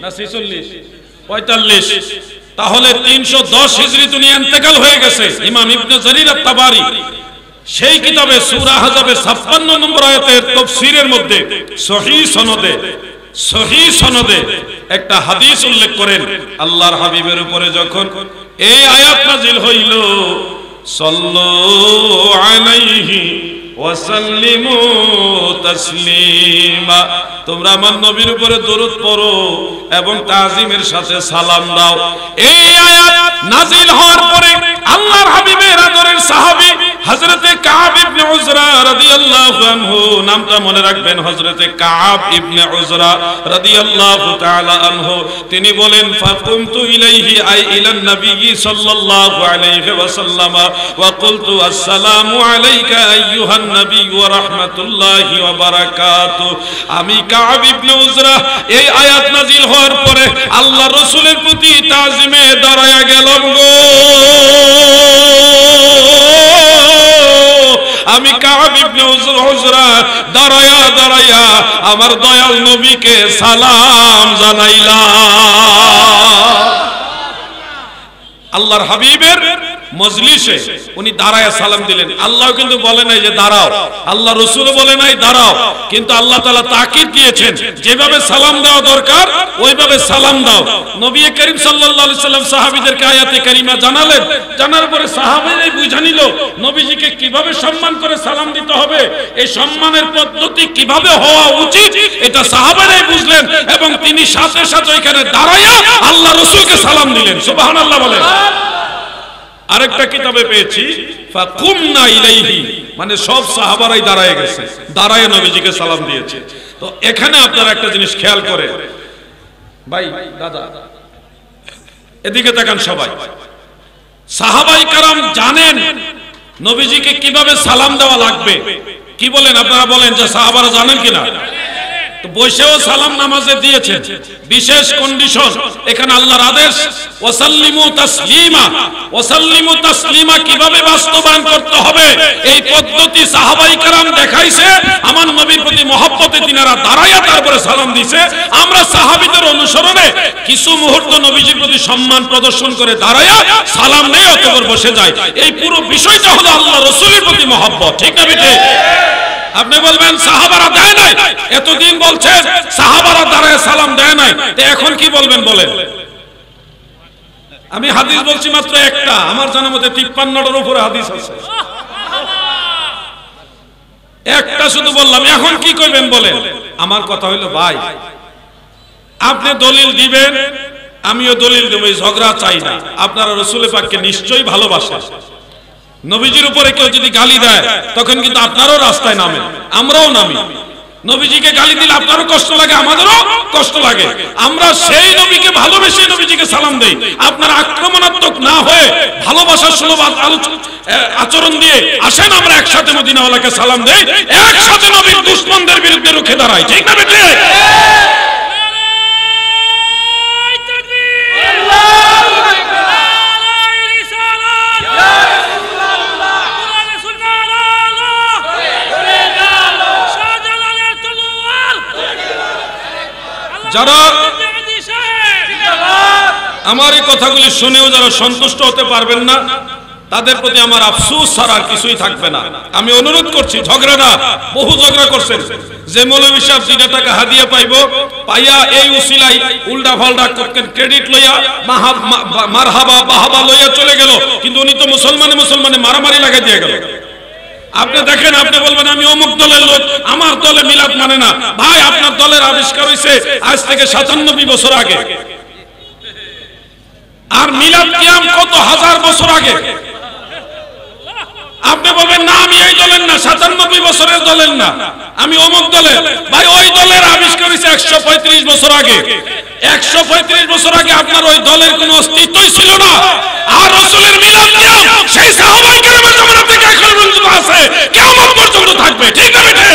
না 46? 45। তাহলে 310 হিজরিতে উনি ইন্তেকাল হয়ে গেছে ইমাম ইবনু জারির আত-তাবারি। সেই কিতাবে সূরা আহজাবের 56 নম্বর আয়াতের তাফসীরের মধ্যে সহিহ সনদে একটা হাদিস উল্লেখ করেন। আল্লাহর হাবিবের উপরে যখন এই আয়াত নাযিল হইল, সাল্লু আলাইহি ওয়া সাল্লিমু তাসলিমা, তোমরা আমার নবীর উপরে দরুদ পড়ো এবং তাজিমের সাথে সালাম দাও। এই আয়াত নাযিল হওয়ার পরে আল্লাহর হাবিবের আদরের সাহাবী হযরতে কাব ইবনে উজরা রাদিয়াল্লাহু আনহু, নামটা মনে রাখবেন, হযরতে কাব ইবনে উজরা রাদিয়াল্লাহু তাআলা আনহু, তিনি বলেন ফাকুমতু ইলাইহি আই ইলান নবী সাল্লাল্লাহু আলাইহি ওয়াসাল্লাম ওয়া কুলতু আসসালামু আলাইকা আইয়ুহান নবী ওয়া রাহমাতুল্লাহি ওয়া বারাকাতুহু। আমি কাব ইবনে উজরা এই আয়াত নাযিল হওয়ার পরে আল্লাহর রাসূলের প্রতি তাজিমে দাঁড়ায়া গেলাম গো। আমি কাব ইবনে উজরা দাঁড়ায়া আমার দয়াল নবীকে সালাম জানাইলাম। আল্লাহর হাবিবের মজলিসে উনি দাঁড়ায়া সালাম দিলেন। আল্লাহ কিন্তু বলে নাই যে দাঁড়াও, আল্লাহ রাসূলও বলে নাই দাঁড়াও, কিন্তু আল্লাহ তাআলা তাকিদ দিয়েছেন যেভাবে সালাম দেওয়া দরকার ওইভাবে সালাম দাও। নবী করিম সাল্লাল্লাহু আলাইহি সাল্লাম সাহাবীদেরকে আয়াতে কারিমা জানালেন, জানার পরে সাহাবীরাই বুঝে নিল নবীজিকে কিভাবে সম্মান করে সালাম দিতে হবে, এই সম্মানের পদ্ধতি কিভাবে হওয়া উচিত, এটা সাহাবীরাই বুঝলেন এবং তিনি সাথে সাথে ওইখানে দাঁড়ায়া আল্লাহ রাসূলকে সালাম দিলেন। সুবহানাল্লাহ বলেন। আরেকটা কিতাবে পেয়েছি ফাকুমনা ইলাইহি, মানে সব সাহাবারাই দাঁড়ায় গেছে, দাঁড়ায় নবীজিকে সালাম দিয়েছে। তো এখানে আপনারা একটা জিনিস খেয়াল করে, ভাই দাদা এদিকে তাকান সবাই, সাহাবাই কারাম জানেন নবীজিকে কিভাবে সালাম দেওয়া লাগবে। কি বলেন আপনারা? বলেন যে সাহাবারা জানেন কিনা? তো বসেও সালাম নামাজে দিয়েছে, বিশেষ কন্ডিশন এখানে আল্লাহর আদেশ ওয়াসাল্লিমু তাসলিমা, ওয়াসাল্লিমু তাসলিমা কিভাবে বাস্তবায়ন করতে হবে এই পদ্ধতি সাহাবাই কেরাম দেখাইছে। আমার নবীর প্রতি মহব্বতে তিনারা দাঁড়ায়া তারপরে সালাম দিছে। আমরা সাহাবীদের অনুসরণে কিছু মুহূর্ত নবীজির প্রতি সম্মান প্রদর্শন করে দাঁড়ায়া সালাম নেই, অতঃপর বসে যায়। এই পুরো বিষয়টা হলো আল্লাহ রাসূলের প্রতি মহব্বত। ঠিক না বেটে? আপনি বলবেন সাহাবারা দেয় নাই, এতদিন বলছেন সাহাবারা দাঁড়ায় সালাম দেয় নাই, এখন কি বলবেন বলেন? আমি হাদিস বলছি মাত্র একটা, আমার জানা মতে 53টার উপরে হাদিস আছে, একটা শুধু বললাম। এখন কি করবেন বলেন? আমার কথা হইলো ভাই আপনি দলিল দিবেন, আমিও দলিল দেব, এই ঝগড়া চাই না। আপনারা রাসূল পাককে নিশ্চয়ই ভালোবাসেন। নবীজির উপরে কেউ যদি গালি দেয় তখন কিন্তু আপনারও রাস্তায় নামেন, আমরাও নামি। নবীজিকে গালি দিলে আপনারও কষ্ট লাগে, আমাদেরও কষ্ট লাগে। আমরা সেই নবীকে ভালোবেসে নবীজিকে সালাম দেই। আপনারা আক্রমণাত্মক না হয়ে ভালোবাসার সুলভ আচরণ দিয়ে আসেন, আমরা একসাথে মদিনাওয়ালাকে সালাম দেই, একসাথে নবীর দুশমনদের বিরুদ্ধে রুখে দাঁড়াই। ঠিক না বেটে? যারা আমার এই কথাগুলি শুনেও যারা সন্তুষ্ট হতে পারবেন না, তাদের প্রতি আমার আফসোস ছাড়া আর কিছুই থাকবে না। আমি অনুরোধ করছি, ঝগড়া না, বহু ঝগড়া করছেন, যে মৌলভী সাহেব 2 টাকা হাদিয়া পাইব, পাইয়া এই উসিলাই উল্টা ফাল্টা ক্রেডিট লইয়া মারহাবা বাহাবা লইয়া চলে গেল, কিন্তু উনি তো মুসলমানে মারামারি লাগাই দিয়ে গেল। আপনি দেখেন, আপনি বলবেন আমি অমুক দলের লোক, আমার দলে মিলাদ মানে না। ভাই আপনার দলের আবিষ্কার হয়েছে আজ থেকে 97 বছর আগে, আর মিলাদ কিয়াম কত হাজার বছর আগে। আপনি বলবেন না আমি এই দলের না, 97 বছরের দলের না, আমি অমুক দলের। ভাই ওই দলের আবিষ্কার হয়েছে 135 বছর আগে। 135 বছর আগে আপনার ওই দলের কোনো অস্তিত্বই ছিল না। আর রাসূলের মিলাদ নিয়ম সেই সাহাবায়ে কেরামের জামানা থেকে এখন পর্যন্ত আছে, কিয়ামত পর্যন্ত থাকবে। ঠিক না বেটা?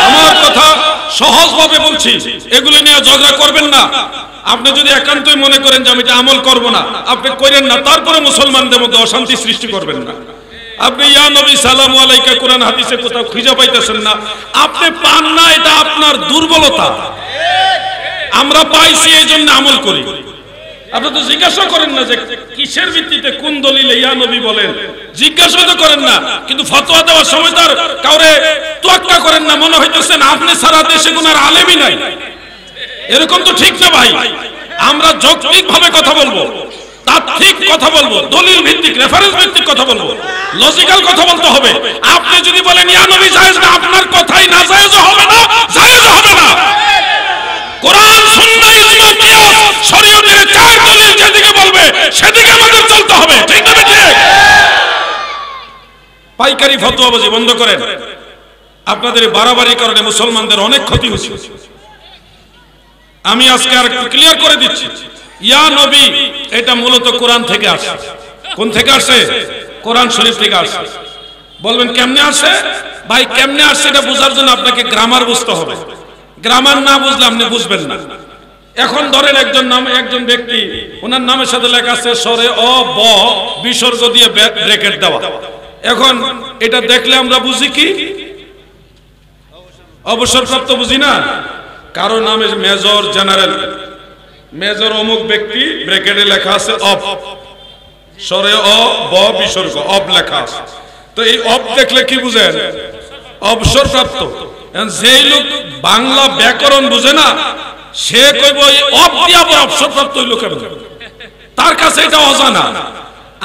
আমার কথা সহজভাবে বলছি, এগুলো নিয়ে ঝগড়া করবেন না। আপনি যদি একান্তই মনে করেন যে আমি এটা আমল করব না, আপনি করেন না, তারপরে মুসলমানদের মধ্যে অশান্তি সৃষ্টি করবেন না। আপনি ইয়া নবী সালামু আলাইকা কোরআন হাদিসে কোথাও খুঁজে পাইতেছেন না, আপনি পান না, এটা আপনার দুর্বলতা। আমরা পাইছি এই জন্য আমল করি। আপনি তো জিজ্ঞাসা করেন না যে কিসের ভিত্তিতে কোন দলিলে ইয়া নবী বলেন, জিজ্ঞাসা তো করেন না। কিন্তু ফতোয়া দেওয়ার সময় তার কাউরে তোয়াক্কা করেন না, মনে হইতেছেন আপনি সারা দেশে কোন আর আলেমই নাই। এরকম তো ঠিক না ভাই। আমরা যৌক্তিক ভাবে কথা বলবো, তাত্ত্বিক কথা বলবো, দলিল ভিত্তিক রেফারেন্স ভিত্তিক কথা বলবো, লজিক্যাল কথা বলতে হবে। আপনি যদি বলেন ইয়া নবী জায়েজ না, আপনার কথাই না জায়েজ হবে না, জায়েজ হবে না। কোরআন সুন্নাহ ইজমা কিয়াস শরীয়তের চার দলিল যেদিকে বলবে সেদিকে আমাদের চলতে হবে। ঠিক না ঠিক? পাইকারি ফতোয়াবাজি বন্ধ করেন। আপনাদের বাড়াবাড়ির কারণে মুসলমানদের অনেক ক্ষতি হচ্ছে। আমি আজকে আর একটু ক্লিয়ার করে দিচ্ছি, ইয়া নবী এটা মূলত কোরআন থেকে আসে। কোন থেকে আসে? কোরআন শরীফ থেকে আসে। বলবেন কেমনে আসে? ভাই কেমনে আসে এটা বোঝার জন্য আপনাকে গ্রামার বুঝতে হবে। গ্রামার না বুঝলে আপনি বুঝবেন না। এখন ধরেন একজন ব্যক্তি, ওনার নামের সাথে লেখা আছে সরে অ ব বিসর্গ দিয়ে ব্র্যাকেট দেওয়া। এখন এটা দেখলে আমরা বুঝি কি? অবসরপ্রাপ্ত বুঝি না। কারো নামে মেজর জেনারেল, মেজর অমুক ব্যক্তি, ব্র্যাকেটে লেখা আছে অফ, সরে অ ব বিসর্গ অফ লেখা আছে। তো এই অফ দেখলে কি বুঝেন? অবসরপ্রাপ্ত। যেই লোক বাংলা ব্যাকরণ বুঝে না, সে কইব এই অফ দিয়া আবার অবসরপ্রাপ্ত হইল কেন? তার কাছে এটা অজানা।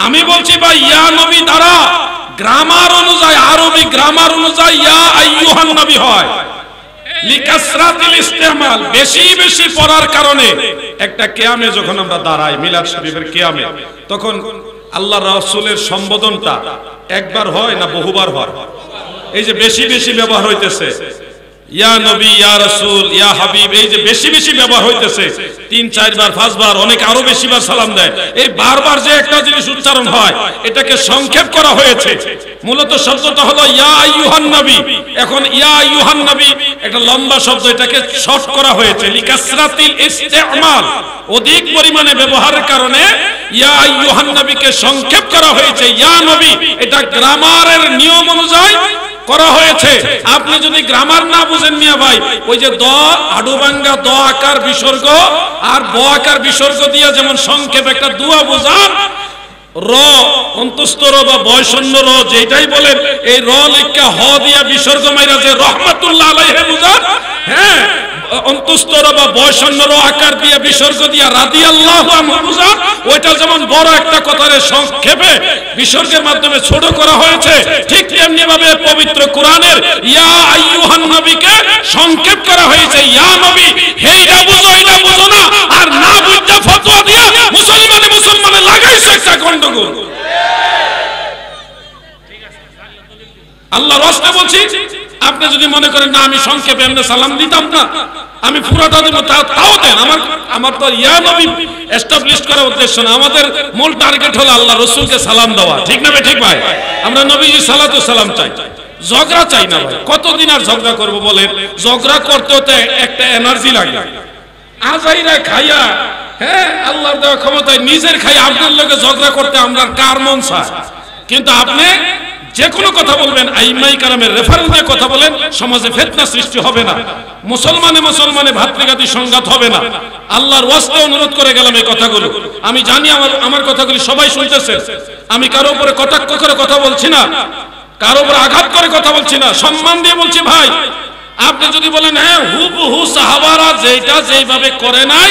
আমি বলছি ভাই ইয়া নবী দ্বারা গ্রামার অনুযায়ী, আরবি গ্রামার অনুযায়ী ইয়া আইয়ুহান নবী হয়। লিকাসরাতিল ইস্তেমাল, বেশি বেশি পড়ার কারণে একটা কিয়ামে যখন আমরা দাঁড়াই, মিলাদ শরীফের কিয়ামে, তখন আল্লাহ রাসূলের সম্বোধনটা একবার হয় না বহুবার হয়? এই যে বেশি বেশি ব্যবহার হইতেছে, ইয়া নবী, ইয়া রাসূল, ইয়া হাবিব, এই যে বেশি বেশি ব্যবহার হইতেছে, 3 4 বার 5 বার, অনেক আরো বেশি বার সালাম দেয়। এই বারবার যে একটা জিনিস উচ্চারণ হয়, এটাকে সংক্ষেপ করা হয়েছে। মূলত শব্দটা হলো ইয়া আইয়ুহান নবী। এখন ইয়া আইয়ুহান নবী একটা লম্বা শব্দ, এটাকে শর্ট করা হয়েছে লিকাসরাতিল ইস্তেমাল, অধিক পরিমাণে ব্যবহারের কারণে ইয়া আইয়ুহান নবীকে সংক্ষেপ করা হয়েছে ইয়া নবী। এটা গ্রামারের নিয়ম অনুযায়ী করা হয়েছে। আপনি যদি গ্রামার না বুঝেন মিয়া ভাই, ওই যে দ আডুবাঙ্গা দ আকার বিসর্গ আর ব আকার বিসর্গ দিয়ে যেমন সংক্ষেপ একটা দুয়া বোঝান, র অন্তস্থ র বা বয়শূন্য র যেটাই বলেন, এই র লেখা হ দিয়া বিসর্গ মাইরা যে রহমাতুল্লাহ আলাইহি বুঝান, হ্যাঁ অন্তস্থ র বা বয়শূন্য র আকার দিয়ে বিসর্গ দিয়া রাদিয়াল্লাহু আনহু বুঝান, ওইটা যেমন বড় একটা কথারে সংক্ষেপে বিসর্গের মাধ্যমে ছোট করা হয়েছে, ঠিক তেমনি ভাবে পবিত্র কোরআনের ইয়া আইয়ুহান নবীকে সংক্ষেপ করা হয়েছে ইয়া নবী। হেইটা বুঝো, এটা বুঝো না, আর না বুঝতে ফতোয়া দিয়া মুসলমানে লাগাইছে একটা গন্ডগোল। আল্লাহর রাস্তে বলছি, আপনি যদি মনে করেন না আমি সংক্ষেপে এমনি সালাম দিতাম না, আমি পুরোটা দেব, তাও দেন। আমার তো ইয়া নবী এস্টাবলিশ করার উদ্দেশ্য না। আমাদের মূল টার্গেট হলো আল্লাহ রাসূলকে সালাম দেওয়া। ঠিক না ঠিক ভাই? আমরা নবীজি সালাতু সালাম চাই, ঝগড়া চাই না ভাই। কতদিন আর ঝগড়া করব বলেন? ঝগড়া করতে হতে একটা এনার্জি লাগে। আজাইরা খাইয়া, হ্যাঁ আল্লাহর দেওয়া ক্ষমতায় নিজের খাই আপনার লোকে ঝগড়া করতে আমরা কার মন চায়? কিন্তু আপনি যে কোনো কথা বলবেন, আইমাই কারামের রেফারেন্স দিয়ে কথা বলেন, সমাজে ফিতনা সৃষ্টি হবে না, মুসলমানে ভাতৃঘাতী সংঘাত হবে না। আল্লাহর ওয়াস্তে অনুরোধ করে গেলাম এই কথাগুলো। আমি জানি আমার কথাগুলি সবাই শুনতেছেন। আমি কারো উপরে কটাক্ষ করে কথা বলছি না, কারো উপরে আঘাত করে কথা বলছি না, সম্মান দিয়ে বলছি ভাই। আপনি যদি বলেন হ্যাঁ হুবহু সাহাবারা যেটা যেভাবে করে নাই,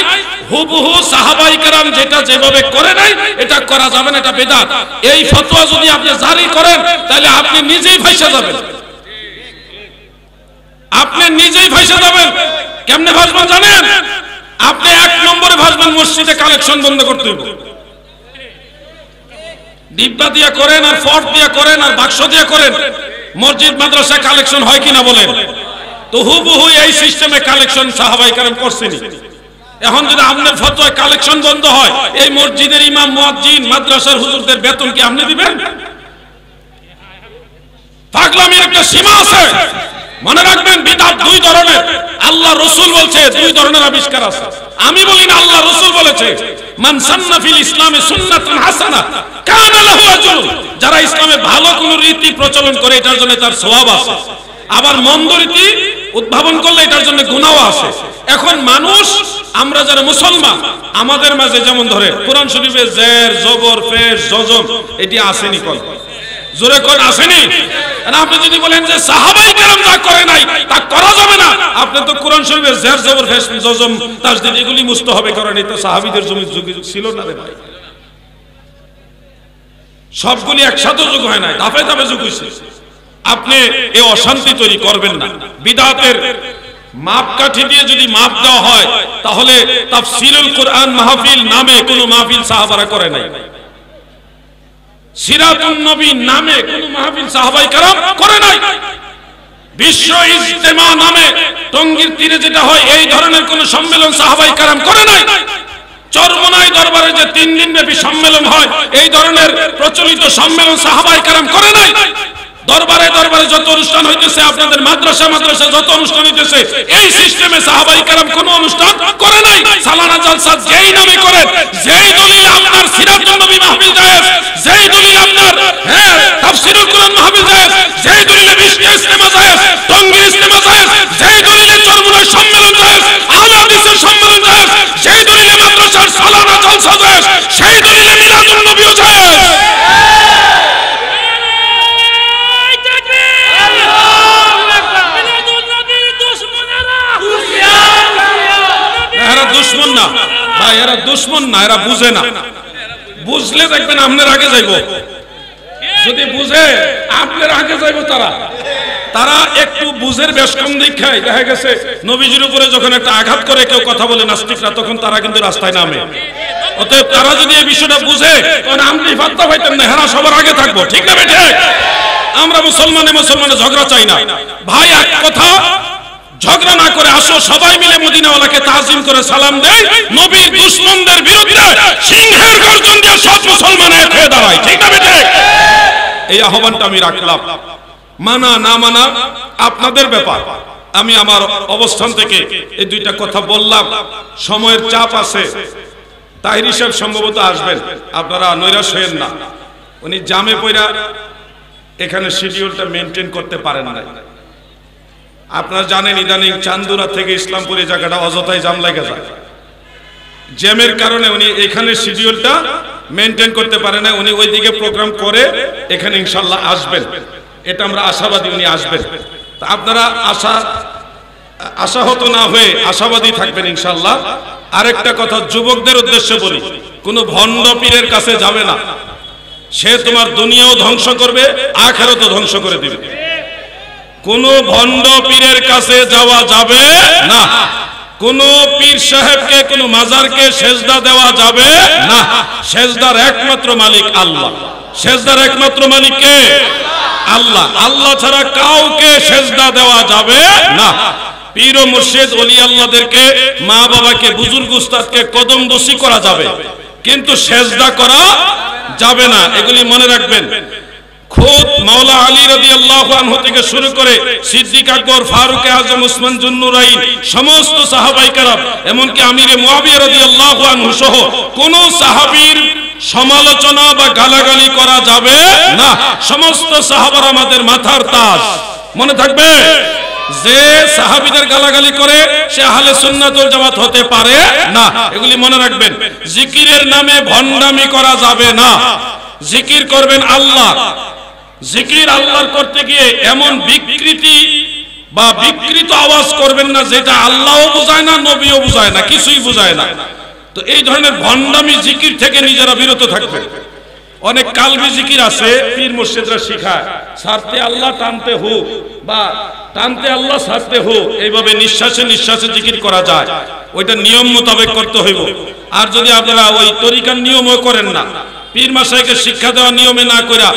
হুবহু সাহাবায়ে কেরাম যেটা যেভাবে করে নাই, এটা করা যাবে না, এটা বিদআত। এই ফতোয়া যদি আপনি জারি করেন তাহলে আপনি নিজেই ফাঁসে যাবেন। আপনি নিজেই ফাঁসে যাবেন। কেমনে ভাসবেন জানেন? আপনি এক নম্বরে ভাসবেন মসজিদে কালেকশন বন্ধ করতে হবে। ডিব্বা দিয়া করেন আর ফট দিয়া করেন আর বাক্স দিয়া করেন, মসজিদ মাদ্রাসা কালেকশন হয় কিনা বলেন? তো হুবহু এই সিস্টেমে কালেকশন সাহাবায়ে কেরাম করছেনই। এখন যদি আপনার ফতোয়ায় কালেকশন বন্ধ হয়, এই মসজিদের ইমাম, মুয়াজ্জিন, মাদ্রাসার হুজুরদের বেতন কি আপনি দিবেন? পাগলামির একটা সীমা আছে। মনে রাখবেন, বিদআত দুই ধরনের। আল্লাহ রাসূল বলছে দুই ধরনের আবিষ্কার আছে। আমি বলি না, আল্লাহ রাসূল বলেছে, মান সান্না ফিল ইসলামে সুন্নাতান হাসানা কানা লাহু আজরুন। যারা ইসলামে ভালো কোন রীতি প্রচলন করে, এটার জন্য তার সওয়াব আছে। আবার মন্দ রীতি উদ্ভাবন করলে এটার জন্য গুনাহও আছে। এখন মানুষ, আমরা যারা মুসলমান, আমাদের মাঝে যেমন ধরে কোরআন শরীফে জের, জবর, পেশ, জজম এটি আসেনি, কোন জোরে কোন আসেনি? আর আপনি যদি বলেন যে সাহাবায়ে কেরাম যা করে নাই তা করা যাবে না, আপনি তো কোরআন শরীফে জের, জবর, পেশ, জজম, তাসদীদ এগুলি মুস্তাহাবে করেন। এটা সাহাবীদের জমির যুগে ছিল না রে ভাই। সবগুলি একসাথে যুগ হয় না, ধাপে ধাপে যুগ হয়েছে। আপনি এই অশান্তি তৈরি করবেন না। বিদআতের মাপকাঠি দিয়ে যদি মাপ দেওয়া হয়, তাহলে তাফসীরুল কোরআন মাহফিল নামে কোনো মাহফিল সাহাবারা করে নাই। সিরাতুন নবী নামে কোনো মাহফিল সাহাবায়ে কেরাম করে নাই। বিশ্ব ইজতেমা নামে টঙ্গীর তীরে যেটা হয়, এই ধরনের কোন সম্মেলন সাহাবায়ে কেরাম করে নাই। চরমোনাই দরবারে যে 3 দিন ব্যাপী সম্মেলন হয়, এই ধরনের প্রচলিত সম্মেলন সাহাবায়ে কেরাম করে নাই। দরবারে দরবারে যত অনুষ্ঠান হইতেছে, আপনাদের মাদ্রাসা মাদ্রাসা যত অনুষ্ঠান হইতেছে, এই সিস্টেমে সাহাবায়ে কেরাম কোনো অনুষ্ঠান করে নাই। সালানা জালসা যেই নামে করেন, যেই দলিল আপনার সিরাতুন নবী মাহফিল জায়েজ, যেই দলিল আপনার তাফসীরুল কোরআন মাহফিল জায়েজ, যেই দলিলে বিশকে ইজতেমা জায়েজ, টঙ্গী ইজতেমা জায়েজ, যেই দলিলে চরমোনাই সম্মেলন জায়েজ, আহলে হাদিসের সম্মেলন জায়েজ, যেই দলিলে মাদ্রাসার সালানা জালসা জায়েজ, সেই দলিলে মিলাদুন নবীও জায়েজ। দুশ্মন না ভাই, এরা দুশ্মন না, এরা বুঝে না। বুঝলে দেখবেন আপনার আগে যাইব। যদি বুঝে আপনার আগে যাইব, তারা একটু বুঝের বেশ কম দেখায়। দেখা গেছে নবীজির উপরে যখন একটা আঘাত করে কেউ কথা বলে নাস্তিকরা, তখন তারা কিন্তু রাস্তায় নামে। অতএব তারা যদি এই বিষয়টা বুঝে, তখন আপনি ফাত্তা পাইতেন না, হেরা সবার আগে থাকবো। ঠিক না বেঠে? আমরা মুসলমানে ঝগড়া চাই না ভাই। এক কথা, ঝগড়া না করে আসো, সবাই মিলে মদিনাওয়ালাকে তাজিম করে সালাম দেই, নবীর দুশমনদের বিরুদ্ধে সিংহের গর্জন দিয়ে সব মুসলমান এক হয়ে দাঁড়ায়। ঠিক না বেঠে? এই আহ্বানটা আমি রাখলাম। মানা না মানা আপনাদের ব্যাপার। আমি আমার অবস্থান থেকে এই দুইটা কথা বললাম। সময়ের চাপ আছে। তাহির সাহেব সম্ভবত আসবেন, আপনারা নৈরাশ হয়েন না। উনি জামে পয়রা এখানে শিডিউলটা মেনটেন করতে পারেন না। আপনারা জানেন, ইদানিং চান্দুরা থেকে ইসলামপুর এই জায়গাটা অযথাই জাম লেগে যায়। জ্যামের কারণে উনি এখানে শিডিউলটা মেনটেন করতে পারে না। উনি ওইদিকে প্রোগ্রাম করে এখানে ইনশাল্লাহ আসবেন, এটা আমরা আশাবাদী উনি আসবেন। তা আপনারা আশাহত না হয়ে আশাবাদী থাকবেন ইনশাল্লাহ। আরেকটা কথা যুবকদের উদ্দেশ্যে বলি, কোন ভণ্ড পীরের কাছে যাবে না। সে তোমার দুনিয়াও ধ্বংস করবে, আখিরাতও ধ্বংস করে দিবে। কোন ভণ্ড পীরের কাছে যাওয়া যাবে না। কোন পীর সাহেবকে, কোন মাজারকে সেজদা দেওয়া যাবে না। সেজদার একমাত্র মালিক আল্লাহ। সেজদার একমাত্র মালিক কে? আল্লাহ। আল্লাহ ছাড়া কাউকে সেজদা দেওয়া যাবে না। পীর ও মুর্শিদ ওলি আল্লাহদেরকে, মা বাবাকে, বুজুর্গ উস্তাদকে কদম দোষী করা যাবে, কিন্তু সেজদা করা যাবে না। এগুলি মনে রাখবেন। খুদ মাওলা আলী রাদিয়াল্লাহু আনহু থেকে শুরু করে সিদ্দিক আকবর, ফারুক আজম, উসমান জুন্নুরাইন, সমস্ত সাহাবায়ে কেরাম, এমনকি আমিরে মুয়াবিয়া রাদিয়াল্লাহু আনহু সহ কোন সাহাবীর সমালোচনা বা গালাগালি করা যাবে না। সমস্ত সাহাবারা আমাদের মাথার তাজ। মনে থাকবে, যে সাহাবীদের গালাগালি করে সে আহলে সুন্নাত ওয়াল জামাত হতে পারে না। এগুলি মনে রাখবেন। জিকিরের নামে ভণ্ডামি করা যাবে না। জিকির করবেন আল্লাহ। জিকির আল্লাহর করতে গিয়ে এমন বিকৃতি বা বিকৃত আওয়াজ করবেন না যেটা আল্লাহও বোঝায় না, নবীও বোঝায় না, কিছুই বোঝায় না। তো এই ধরনের ভণ্ডামি জিকির থেকে নিজেরা বিরত থাকবেন। অনেক কালবি জিকির আছে পীর মুর্শিদরা শিখায়, ছাড়তে আল্লাহ টানতে হো বা টানতে আল্লাহ ছাড়তে হো, এইভাবে নিঃশ্বাসে নিঃশ্বাসে জিকির করা যায়। ওইটা নিয়ম মোতাবেক করতে হইব। আর যদি আপনারা ওই তরিকার নিয়মও করেন না, পীর মাশাইখকে শিক্ষা দেওয়া নিয়মে না কইরা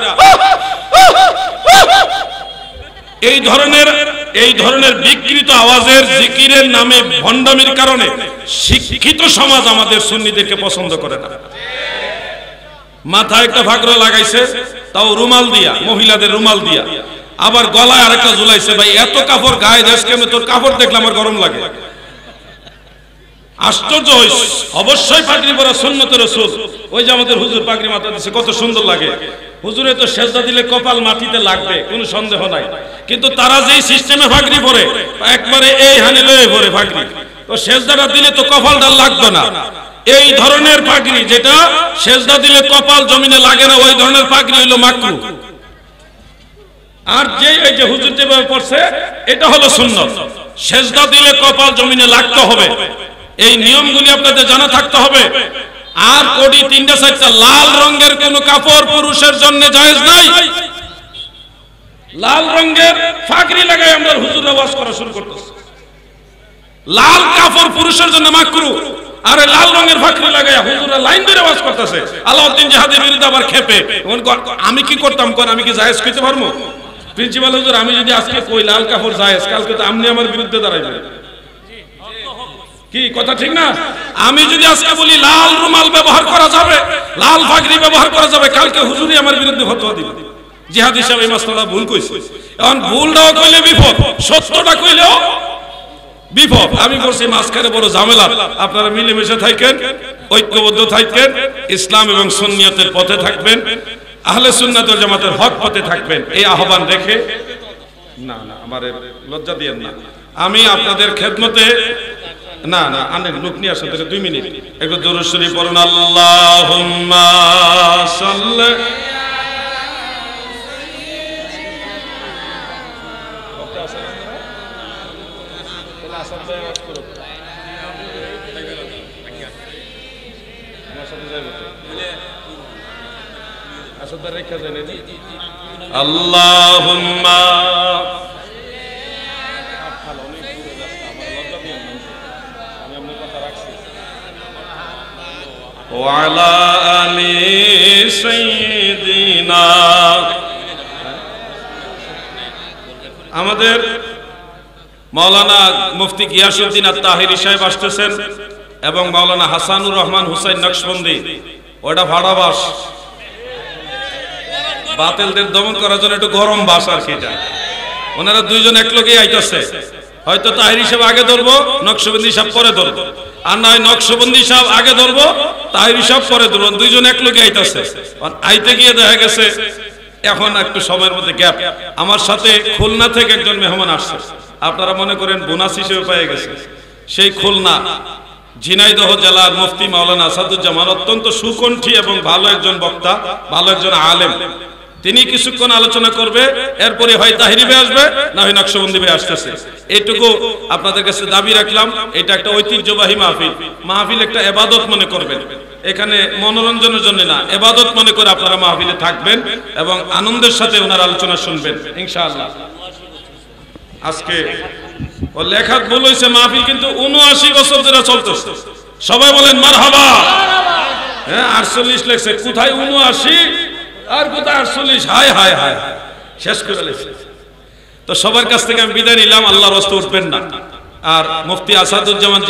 এই ধরনের বিকৃত আওয়াজের জিকিরের নামে ভণ্ডামির কারণে শিক্ষিত সমাজ আমাদের সুন্নিদেরকে পছন্দ করে না। মাথায় একটা ফাগড়া লাগাইছে, তাও রুমাল দিয়া, মহিলাদের রুমাল দিয়া, আবার গলায় আরেকটা ঝুলাইছে। ভাই এত কাপড় গায়ে দেশ কেমন, তোর কাপড় দেখলে আমার গরম লাগে। আশ্চর্য হইস। অবশ্যই পাগড়ি পরা সুন্নতের রাসূল। ওই যে আমাদের হুজুর পাগড়ি মাথা দিছে, কত সুন্দর লাগে। হুজুরে তো সেজদা দিলে কপাল মাটিতে লাগবে, কোনো সন্দেহ নাই। কিন্তু তারা যেই সিস্টেমে পাগড়ি পরে, একবারে এই হানি লয়ে পরে পাগড়ি, তো সেজদাটা দিলে তো কপালটা লাগবে না। এই ধরনের পাগড়ি যেটা সেজদা দিলে কপাল জমিনে লাগে না, ওই ধরনের পাগড়ি হইল মাকরু। আর যে এই যে হুজুর যেভাবে পড়ছে, এটা হলো সুন্নত। সেজদা দিলে কপাল জমিনে লাগতে হবে, এই নিয়মগুলি আপনাদের জানা থাকতে হবে। আর কোটি 3-4টা লাল রঙের কোন কাপড় পুরুষের জন্য জায়েজ নাই। লাল রঙের পাগড়ি লাগাই আমরা হুজুররা ওয়াজ করা শুরু করতেছি। লাল কাপড় পুরুষের জন্য মাকরু, আর লাল রঙের পাগড়ি লাগাই হুজুররা লাইন ধরে ওয়াজ করতেছে। আলাউদ্দিন জিহাদের বিরুদ্ধে আবার খেপে। আমি কি করতাম কোন, আমি কি জায়েজ কইতে পারবো? প্রিন্সিপাল হুজুর, আমি যদি আজকে কই লাল কাপড় জায়েজ, কালকে তো আপনি আমার বিরুদ্ধে দাঁড়াইবেন। কি কথা ঠিক না? আমি যদি আজকে বলি লাল রুমাল ব্যবহার করা যাবে, লাল পাগড়ি ব্যবহার করা যাবে, কালকে হুজুরই আমার বিরুদ্ধে ফতোয়া দিবে। জিহাদ হিসাবে এই মাসলাটা ভুল কইছে। এখন ভুলটাও কইলে বিপদ, সত্যটা কইলেও বিপদ। আমি বলছি মাঝখানে বড় ঝামেলা। আপনারা মিলেমিশে থাকেন, ঐক্যবদ্ধ থাকেন, ইসলাম এবং সুন্নিয়তের পথে থাকবেন, আহলে সুন্নাত ওয়াল জামাতের হক পথে থাকবেন, এই আহ্বান রেখে না আমার লজ্জা দিয়েন না। আমি আপনাদের খেদমতে না আনেন লোক নিয়ে আসেন, 2 মিনিট একটু দুরূদ শরীফ পড়ুন। আল্লাহুম্মা সাল্লি আল্লাহুম্মা ওয়ালা আলি সাইয়্যিদিনা। আমাদের মাওলানা মুফতি গিয়াসউদ্দিন আত-তাহিরি সাহেব আসতেছেন এবং মাওলানা হাসানুর রহমান হুসাইন নকশবন্দি, ওটা ভাড়া বাস, বাতিলদের দমন করার জন্য একটু গরম বাস আর কি। এটা ওনারা দুইজন এক লগেই আইতাছে। হয়তো তাহিরি সাহেব আগে ধরবো, নকশবন্দি সাহেব পরে ধরবো, আর নয় নকশবন্দি সাহেব আগে ধরবো, তাহিরি সাহেব পরে ধরবো। দুইজন এক লগে আইতাছে। আইতে গিয়ে দেখা গেছে এখন একটু সময়ের মধ্যে গ্যাপ। আমার সাথে খুলনা থেকে একজন মেহমান আসছে, আপনারা মনে করেন বোনাস হিসেবে পেয়ে গেছে। সেই খুলনা ঝিনাইদহ জেলার মুফতি মাওলানা আসাদুজ্জামান, অত্যন্ত সুকণ্ঠী এবং ভালো একজন বক্তা, ভালো একজন আলেম। তিনি কিছুক্ষণ আলোচনা করবে, এরপরে হয় তাহিরি ভাই আসবে, না হয় নকশবন্দি ভাই আসতেছে। এইটুকু আপনাদের কাছে দাবি রাখলাম। এটা একটা ঐতিহ্যবাহী মাহফিল। মাহফিল একটা ইবাদত মনে করবেন, এখানে মনোরঞ্জনের জন্য না, ইবাদত মনে করে আপনারা মাহফিলে থাকবেন এবং আনন্দের সাথে ওনার আলোচনা শুনবেন ইনশাআল্লাহ। আজকে ও লেখাত ভুল হয়েছে, মাহফিল কিন্তু 79 বছর ধরে চলতেছে। সবাই বলেন মারহাবা। হ্যাঁ 48 লেখছে, কোথায় 79 আর কোথায় 48? হায় হায় হায়, শেষ করে লেখছে। তো সবার কাছ থেকে আমি বিদায় নিলাম। আল্লাহর রাস্তায় উঠবেন না। আর মুফতি আসাদুজ্জামান